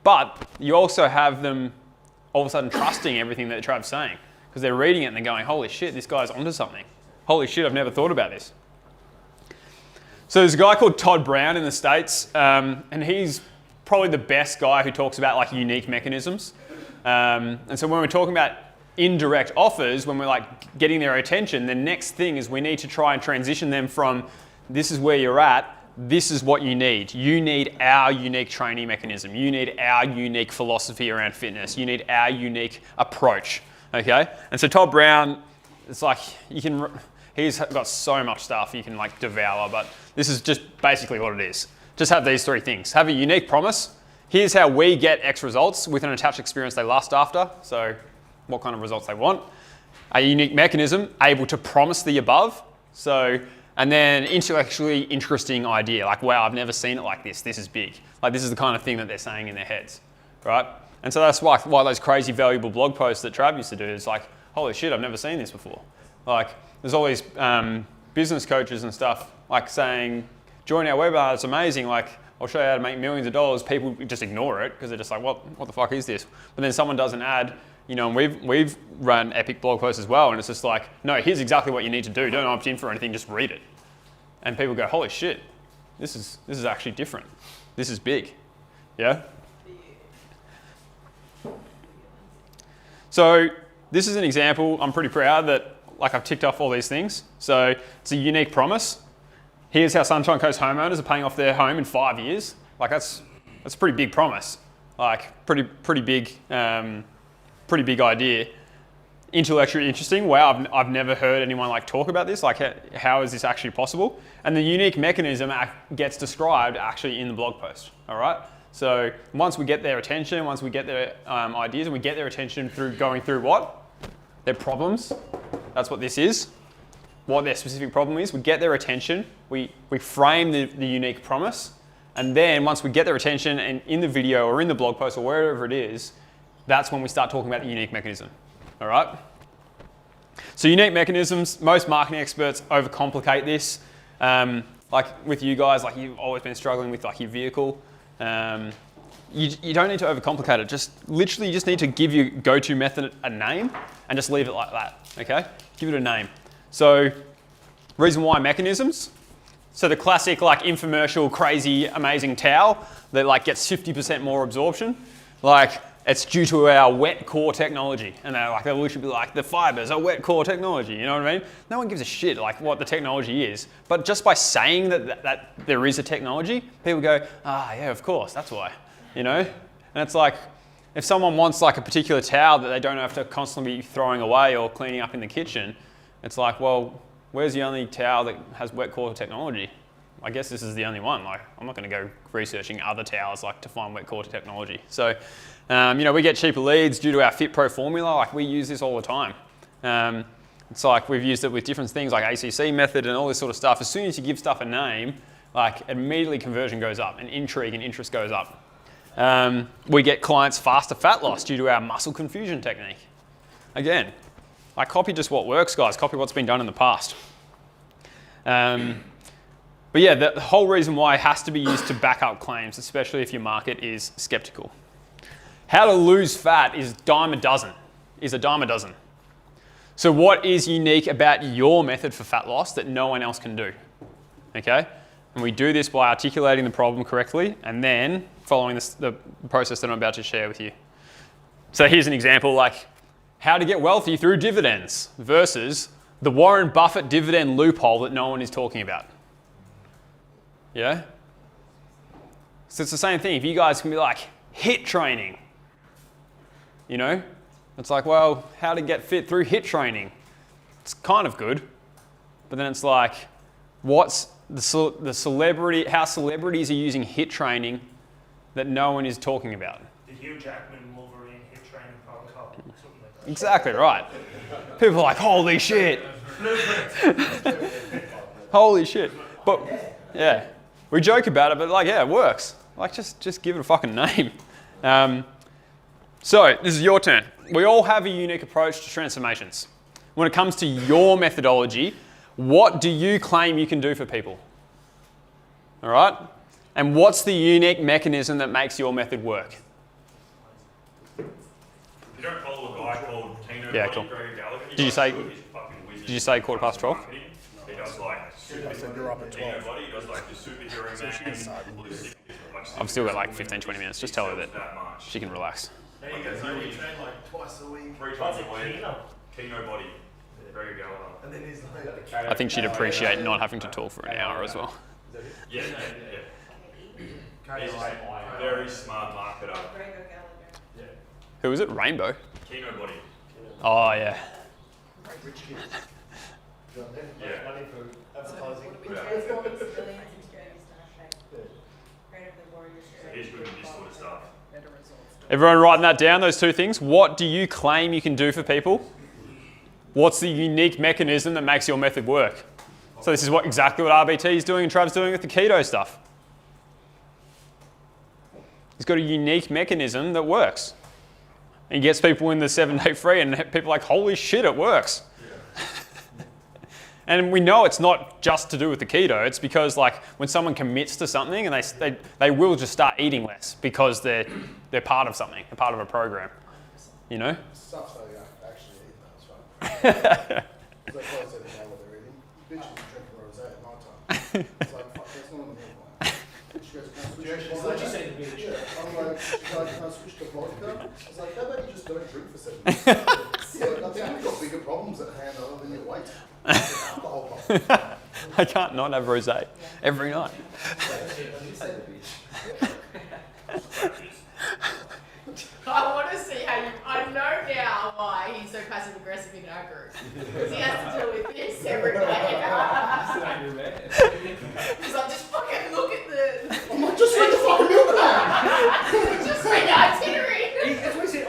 But you also have them all of a sudden trusting everything that Trav's saying because they're reading it and they're going, holy shit, this guy's onto something. Holy shit, I've never thought about this. So there's a guy called Todd Brown in the States, and he's probably the best guy who talks about like unique mechanisms. And so when we're talking about indirect offers, when we're like getting their attention, the next thing is we need to try and transition them from this is where you're at, this is what you need. You need our unique training mechanism. You need our unique philosophy around fitness. You need our unique approach, okay? And so Todd Brown, it's like he's got so much stuff you can like devour, but this is just basically what it is. Just have these three things. Have a unique promise. Here's how we get X results with an attached experience they lust after. So what kind of results they want. A unique mechanism, able to promise the above. So, and then intellectually interesting idea. Like, wow, I've never seen it like this. This is big. Like this is the kind of thing that they're saying in their heads, right? And so that's why those crazy valuable blog posts that Trav used to do is like, holy shit, I've never seen this before. Like there's all these business coaches and stuff like saying, join our webinar, it's amazing. Like I'll show you how to make millions of dollars. People just ignore it because they're just like, what the fuck is this? But then someone does an ad, you know, and we've run epic blog posts as well. And it's just like, no, here's exactly what you need to do. Don't opt in for anything, just read it. And people go, holy shit, this is actually different. This is big, yeah? So this is an example. I'm pretty proud that like I've ticked off all these things. So it's a unique promise. Here's how Sunshine Coast homeowners are paying off their home in 5 years. Like that's a pretty big promise. Like pretty big idea. Intellectually interesting. Wow, I've never heard anyone like talk about this. Like how is this actually possible? And the unique mechanism gets described actually in the blog post. All right. So once we get their attention, once we get their ideas, and we get their attention through going through what? Their problems. That's what this is. What their specific problem is. We get their attention. We frame the unique promise. And then once we get their attention and in the video or in the blog post or wherever it is, that's when we start talking about the unique mechanism. All right? So unique mechanisms, most marketing experts overcomplicate this. Like with you guys, like you've always been struggling with like your vehicle. You don't need to overcomplicate it. Just literally you just need to give your go-to method a name and just leave it like that, okay? Give it a name. So reason why mechanisms. So the classic like infomercial, crazy, amazing towel that like gets 50% more absorption. Like it's due to our wet core technology. And they'll literally be like, the fibers are wet core technology, you know what I mean? No one gives a shit like what the technology is. But just by saying that there is a technology, people go, yeah, of course, that's why, you know? And it's like, if someone wants like a particular towel that they don't have to constantly be throwing away or cleaning up in the kitchen, it's like, well, where's the only towel that has wet core technology? I guess this is the only one. Like, I'm not going to go researching other towels like to find wet core technology. So, you know, we get cheaper leads due to our Fit Pro formula. Like we use this all the time. It's like we've used it with different things like ACC method and all this sort of stuff. As soon as you give stuff a name, like immediately conversion goes up and intrigue and interest goes up. We get clients faster fat loss due to our muscle confusion technique. Again, I copy just what works, guys. Copy what's been done in the past. But yeah, the whole reason why it has to be used to back up claims, especially if your market is skeptical. How to lose fat is a dime a dozen. So what is unique about your method for fat loss that no one else can do? Okay? And we do this by articulating the problem correctly and then following the process that I'm about to share with you. So here's an example, like how to get wealthy through dividends versus the Warren Buffett dividend loophole that no one is talking about. Yeah? So it's the same thing. If you guys can be like, HIIT training, you know? It's like, well, how to get fit through HIIT training. It's kind of good. But then it's like, what's the celebrity, how celebrities are using HIIT training that no one is talking about? The Hugh Jackman Wolverine HIIT training protocol, something like that. Exactly right. People are like, holy shit. Holy shit. But yeah, we joke about it, but like, yeah, it works. Like, just give it a fucking name. So this is your turn. We all have a unique approach to transformations. When it comes to your methodology, what do you claim you can do for people? All right? And what's the unique mechanism that makes your method work? You don't follow a guy called Tino Yeah, cool. Did you say 12:15? He does like You're up at 12. Tino Body, he does like the superhero man. I've still got like 15, 20 minutes. Just tell her that she can relax. There you go. You train like twice a week, 3 times a week. Tino Body. There you go. And then he's like, I think she'd appreciate not having to talk for an hour as well. Yeah. He's just a very smart marketer. Who is it? Rainbow? Tino Body. Oh, yeah. Rich kids. Yeah. Money for advertising. He's good at this sort of stuff. Everyone writing that down, those two things. What do you claim you can do for people? What's the unique mechanism that makes your method work? So this is exactly what RBT is doing and Trav's doing with the keto stuff. He's got a unique mechanism that works. And he gets people in the 7-day free and people are like, holy shit, it works. And we know it's not just to do with the keto. It's because like when someone commits to something and they will just start eating less because they're part of something, they're part of a program. You know? Stuff so yeah, actually eat that, that's right. Because I close every day what they're eating. Bitches drinking rosé at night time. It's like, fuck, that's not on the meal plan. She goes, can I switch to vodka? What'd you say to bitch? Yeah, I'm like, she's like, can I switch to vodka? I was like, how about you just don't drink for 7 days? Yeah, I think we've got bigger problems at hand other than your weight. Alcohol problem. I can't not have rosé every night. I want to see how you. I know now why he's so passive aggressive in our group. Because he has to deal with this every day. Because I'm just fucking look at the. I'm like, just read the fucking meal plan. Just read the itinerary. That's what he said.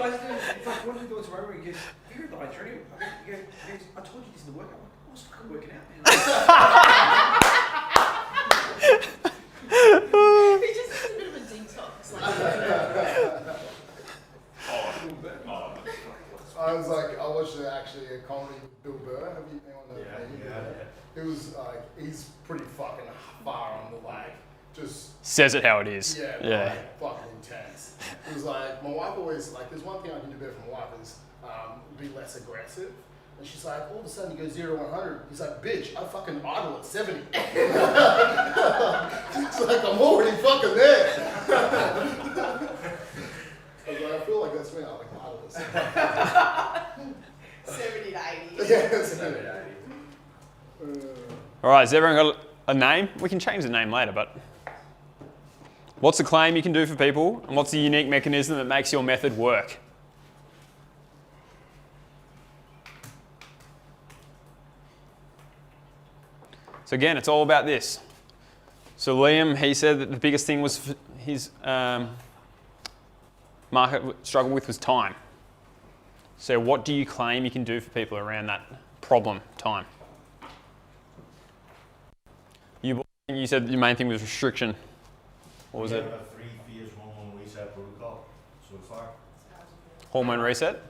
It's like, what are we doing tomorrow? He goes, you read the itinerary? He goes, I told you this isn't working. I'm like, I was fucking working out, man. He just has a bit of a detox. Like, I was like, I watched actually a comedy with Bill Burr. Have you anyone know him? Yeah. It was like, he's pretty fucking far on the like, just Says it how it is. yeah. Like, fucking intense. It was like, my wife always, like, there's one thing I can do better for my wife is be less aggressive. And she's like, all of a sudden you go 0 to 100. He's like, bitch, I fucking idle at 70. She's like, I'm already fucking there. I was like, I feel like that's me. I like idle at 70 to 80. 70. Yeah, 70 to 80. All right, has everyone got a name? We can change the name later, but what's the claim you can do for people? And what's the unique mechanism that makes your method work? So again, it's all about this. So Liam, he said that the biggest thing was his market struggle with was time. So what do you claim you can do for people around that problem, time? You said your main thing was restriction. What was it? About 3 fears, 1 1 week. reset protocol so far. Hormone reset.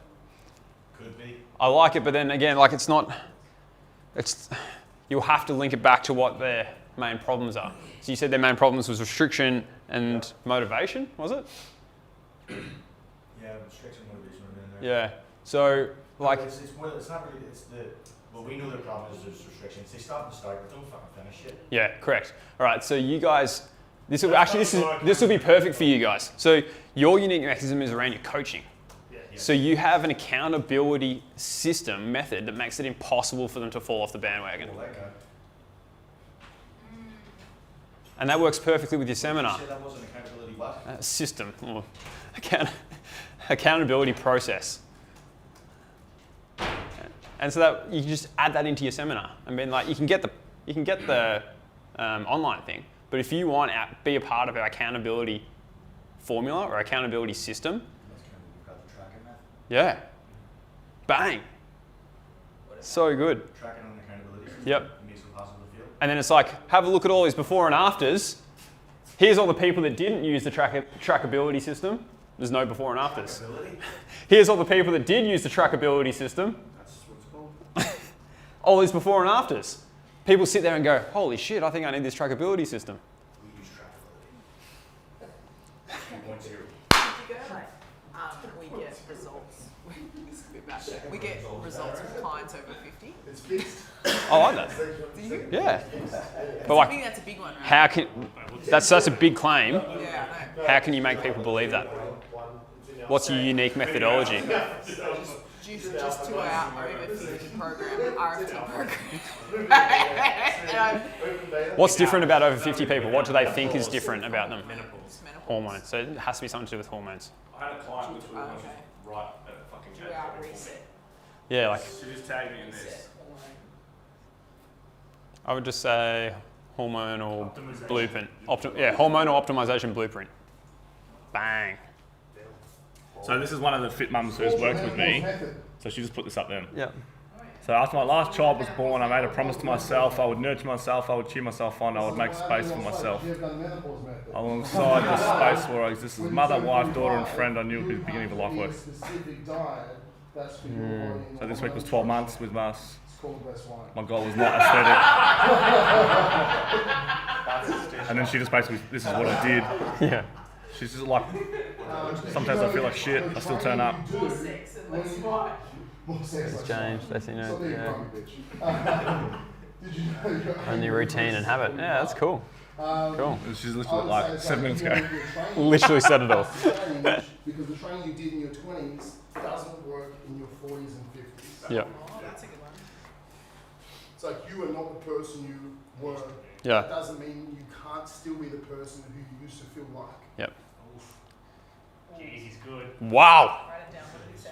Could be. I like it, but then again, like you'll have to link it back to what their main problems are. So you said their main problems was restriction and motivation, was it? Yeah, restriction motivation are in there. Yeah. So like, it's not really, it's the, well, we know their problem is there's restrictions. They stop and start, but don't fucking finish it. yeah, correct. All right. So you guys, this will be perfect for you guys. So your unique mechanism is around your coaching. So you have an accountability system method that makes it impossible for them to fall off the bandwagon. And that works perfectly with your seminar. You said that wasn't accountability what? System, or accountability process. And so that you can just add that into your seminar. I mean, like you can get the online thing, but if you want to be a part of our accountability formula or accountability system, yeah, bang, so good. Tracking on accountability system. Yep. Makes it possible to feel. And then it's like, have a look at all these before and afters. Here's all the people that didn't use the trackability system. There's no before and afters. Here's all the people that did use the trackability system. That's what it's called. All these before and afters. People sit there and go, holy shit, I think I need this trackability system. We use trackability. 2.0. We get results. This could be bad. We get results with clients over 50. It's fixed. I like that. Do you? Yeah. But I like, think that's a big one, right? how can, that's a big claim. Yeah, I know. How can you make people believe that? What's your unique methodology? Just to our over 50 program, RFT program. What's different about over 50 people? What do they think is different about them? Menopause. Hormones. So it has to be something to do with hormones. I had a client which was Okay. right at a fucking 2 hour reset. Yeah, like She just tagged me in this. Reset hormone. I would just say hormonal Optimization. blueprint. Hormonal optimization blueprint. Bang. So this is one of the fit mums who's worked with me. So she just put this up then. Yeah. So after my last child was born, I made a promise to myself. I would nurture myself. I would cheer myself on. I would make space for myself. Alongside the space where I exist as mother, wife, daughter, and friend, I knew it would be the beginning of a life work. So this week was 12 months with us. My goal was not aesthetic. And then she just basically, this is what I did. Yeah. She's just like, sometimes I feel like shit. I still turn up. More sex and less fight. It's changed. That's, you know, Yeah. only routine and habit. Yeah, that's cool. Cool. She's literally like 7 minutes ago. Literally said it all. Because the training you did in your 20s doesn't work in your 40s and 50s. Yeah. Oh, that's a good one. It's like you are not the person you were. Yeah. That doesn't mean you can't still be the person who you used to feel like. Yep. Jeez, he's good. Wow. Write it down. What did he say?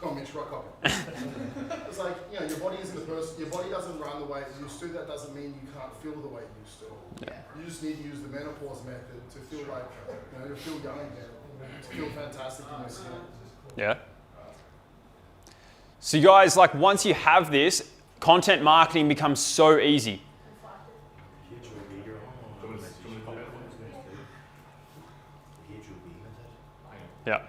Come on, Mitch, rock up. It's like, you know, your body isn't the person, your body doesn't run the way it used to. That doesn't mean you can't feel the way it used to. Yeah. You just need to use the menopause method to feel like, you know, to feel young again, to feel fantastic in your skin. Yeah. So you guys, like once you have this, content marketing becomes so easy. Yeah.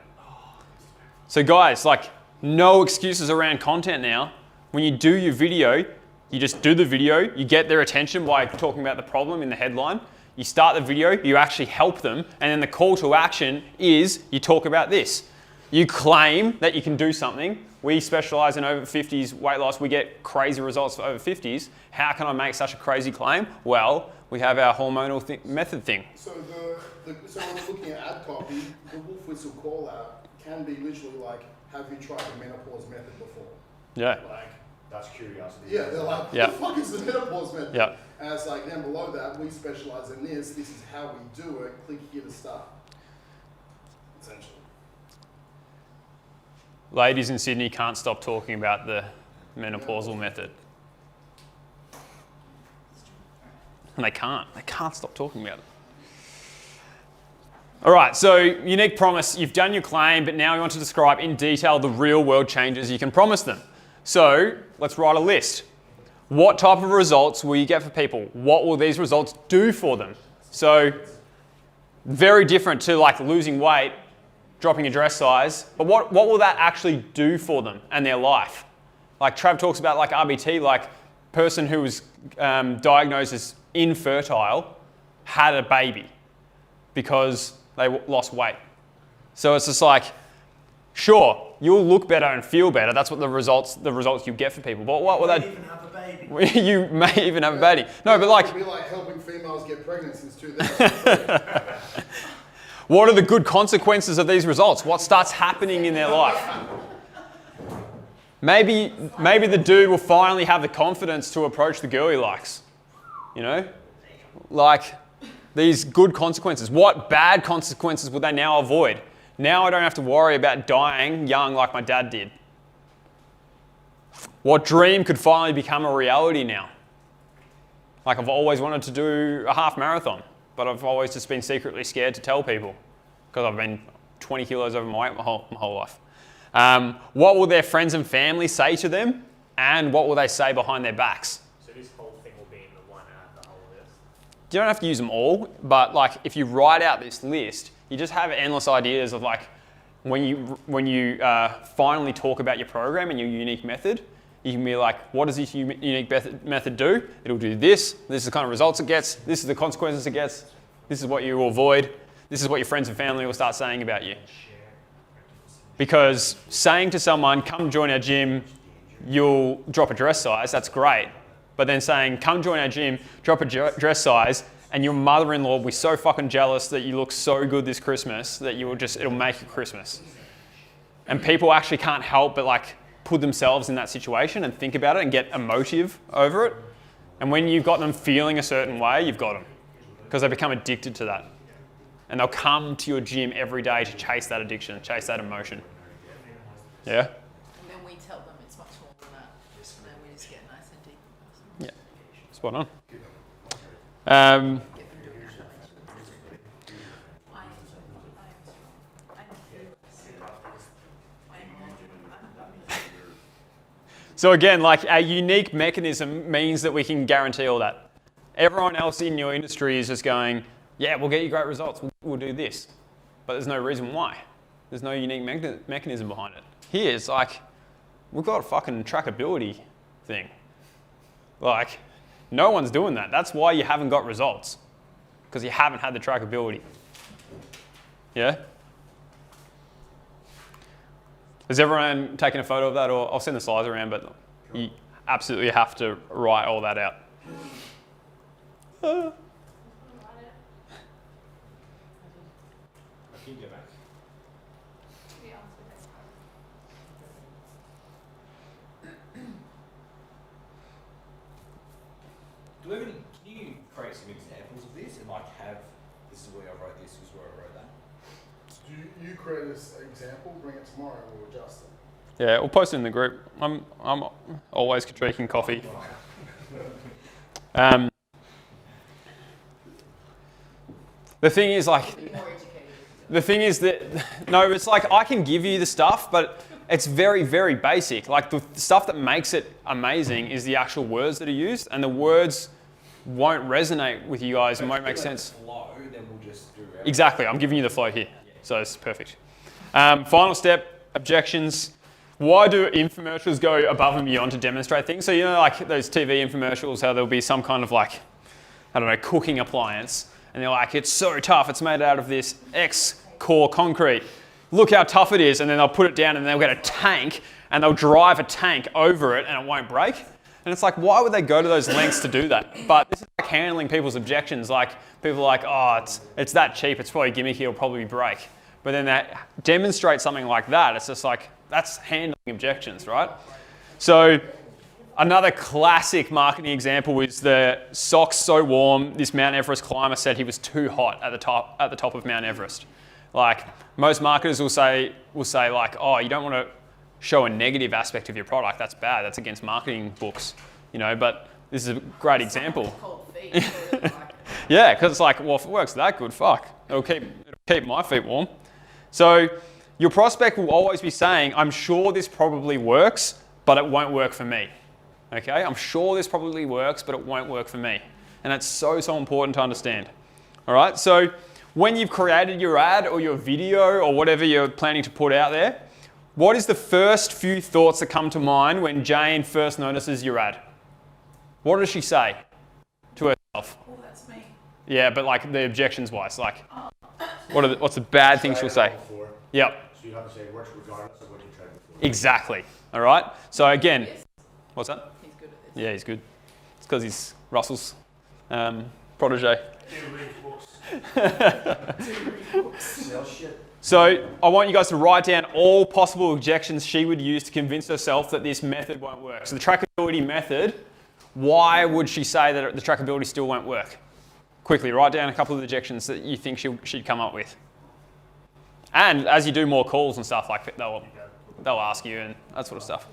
So guys, like no excuses around content now. When you do your video, you just do the video, you get their attention by talking about the problem in the headline. You start the video, you actually help them, and then the call to action is you talk about this. You claim that you can do something. We specialize in over 50s weight loss. We get crazy results for over 50s. How can I make such a crazy claim? Well, we have our hormonal method thing. So so when we're looking at ad copy, the wolf whistle call out can be literally like, have you tried the menopause method before? Yeah. Like, That's curiosity. yeah, they're like, Yeah. what the fuck is the menopause method? Yeah. And it's like, then below that, we specialize in this. This is how we do it. Click here to start. Essentially. Ladies in Sydney can't stop talking about the menopausal method. And they can't stop talking about it. All right, so unique promise, you've done your claim, but now we want to describe in detail the real world changes you can promise them. So let's write a list. What type of results will you get for people? What will these results do for them? So Very different to like losing weight, dropping your dress size. But what will that actually do for them and their life? Like Trav talks about like RBT, like person who was diagnosed as infertile had a baby because they lost weight. So it's just like, sure, you'll look better and feel better. That's what the results you get for people. But what will that? Even have a baby. You may even have a baby. No, but like. It'd be like helping females get pregnant since 2003. What are the good consequences of these results? What starts happening in their life? Maybe the dude will finally have the confidence to approach the girl he likes. You know? Like, these good consequences. What bad consequences will they now avoid? Now I don't have to worry about dying young like my dad did. What dream could finally become a reality now? Like I've always wanted to do a half marathon, but I've always just been secretly scared to tell people because I've been 20 kilos over my weight my whole life. What will their friends and family say to them? And what will they say behind their backs? So this whole thing will be in the one ad, the whole list. You don't have to use them all, but like if you write out this list, you just have endless ideas of like when you finally talk about your program and your unique method, you can be like, what does this unique method do? It'll do this. This is the kind of results it gets. This is the consequences it gets. This is what you will avoid. This is what your friends and family will start saying about you. Because saying to someone, come join our gym, you'll drop a dress size, that's great. But then saying, come join our gym, drop a dress size, and your mother-in-law will be so fucking jealous that you look so good this Christmas that it'll make it Christmas. And people actually can't help but like put themselves in that situation and think about it and get emotive over it. And when you've got them feeling a certain way, you've got them. Because they become addicted to that. And they'll come to your gym every day to chase that addiction, chase that emotion. Yeah? And then we tell them it's much more than that. And then we just get nice and deep. Yeah. Spot on. So again, like a unique mechanism means that we can guarantee all that. Everyone else in your industry is just going, yeah, we'll get you great results, we'll do this. But there's no reason why. There's no unique mechanism behind it. Here, it's like, we've got a fucking trackability thing. Like, no one's doing that. That's why you haven't got results. Because you haven't had the trackability. Yeah? Has everyone taken a photo of that? Or I'll send the slides around, but you absolutely have to write all that out. Can you create some examples of this and like have, this is where I wrote this, this is where I wrote that? Do you create this example, bring it tomorrow, and we'll adjust it? Yeah, we'll post it in the group. I'm always drinking coffee. The thing is that, no, it's like I can give you the stuff, but it's very, very basic. Like the stuff that makes it amazing is the actual words that are used, and the words won't resonate with you guys and won't make sense. Flow, then we'll just do Exactly, I'm giving you the flow here, so it's perfect. Final step, objections. Why do infomercials go above and beyond to demonstrate things? So you know, like those TV infomercials, how there'll be some kind of like, I don't know, cooking appliance, and they're like, it's so tough, it's made out of this X core concrete. Look how tough it is, and then they'll put it down and they'll get a tank and they'll drive a tank over it and it won't break. And it's like, why would they go to those lengths to do that? But this is like handling people's objections. Like people are like, oh, it's that cheap, it's probably gimmicky, it'll probably break. But then that demonstrates something like that. It's just like, that's handling objections, right? So another classic marketing example is the socks so warm, this Mount Everest climber said he was too hot at the top of Mount Everest. Like most marketers will say like, oh, you don't want to show a negative aspect of your product. That's bad. That's against marketing books, you know. But this is a great example. Yeah, because it's like, well, if it works that good, fuck, it'll keep my feet warm. So your prospect will always be saying, I'm sure this probably works, but it won't work for me. Okay, I'm sure this probably works, but it won't work for me. And that's so, so important to understand. All right, so when you've created your ad or your video or whatever you're planning to put out there, what is the first few thoughts that come to mind when Jane first notices your ad? What does she say to herself? Oh, that's me. Yeah, but like the objections wise, like what's the bad thing she'll say? Before, Yep, so you have to say it works regardless of what you tried before. exactly. All right. So again, Yes, what's that? he's good at this. Yeah, he's good. It's because he's Russell's protege. Do read books. Sell shit. So I want you guys to write down all possible objections she would use to convince herself that this method won't work. So the trackability method, why would she say that the trackability still won't work? Quickly, write down a couple of objections that you think she'd come up with. And as you do more calls and stuff, like they'll ask you and that sort of stuff.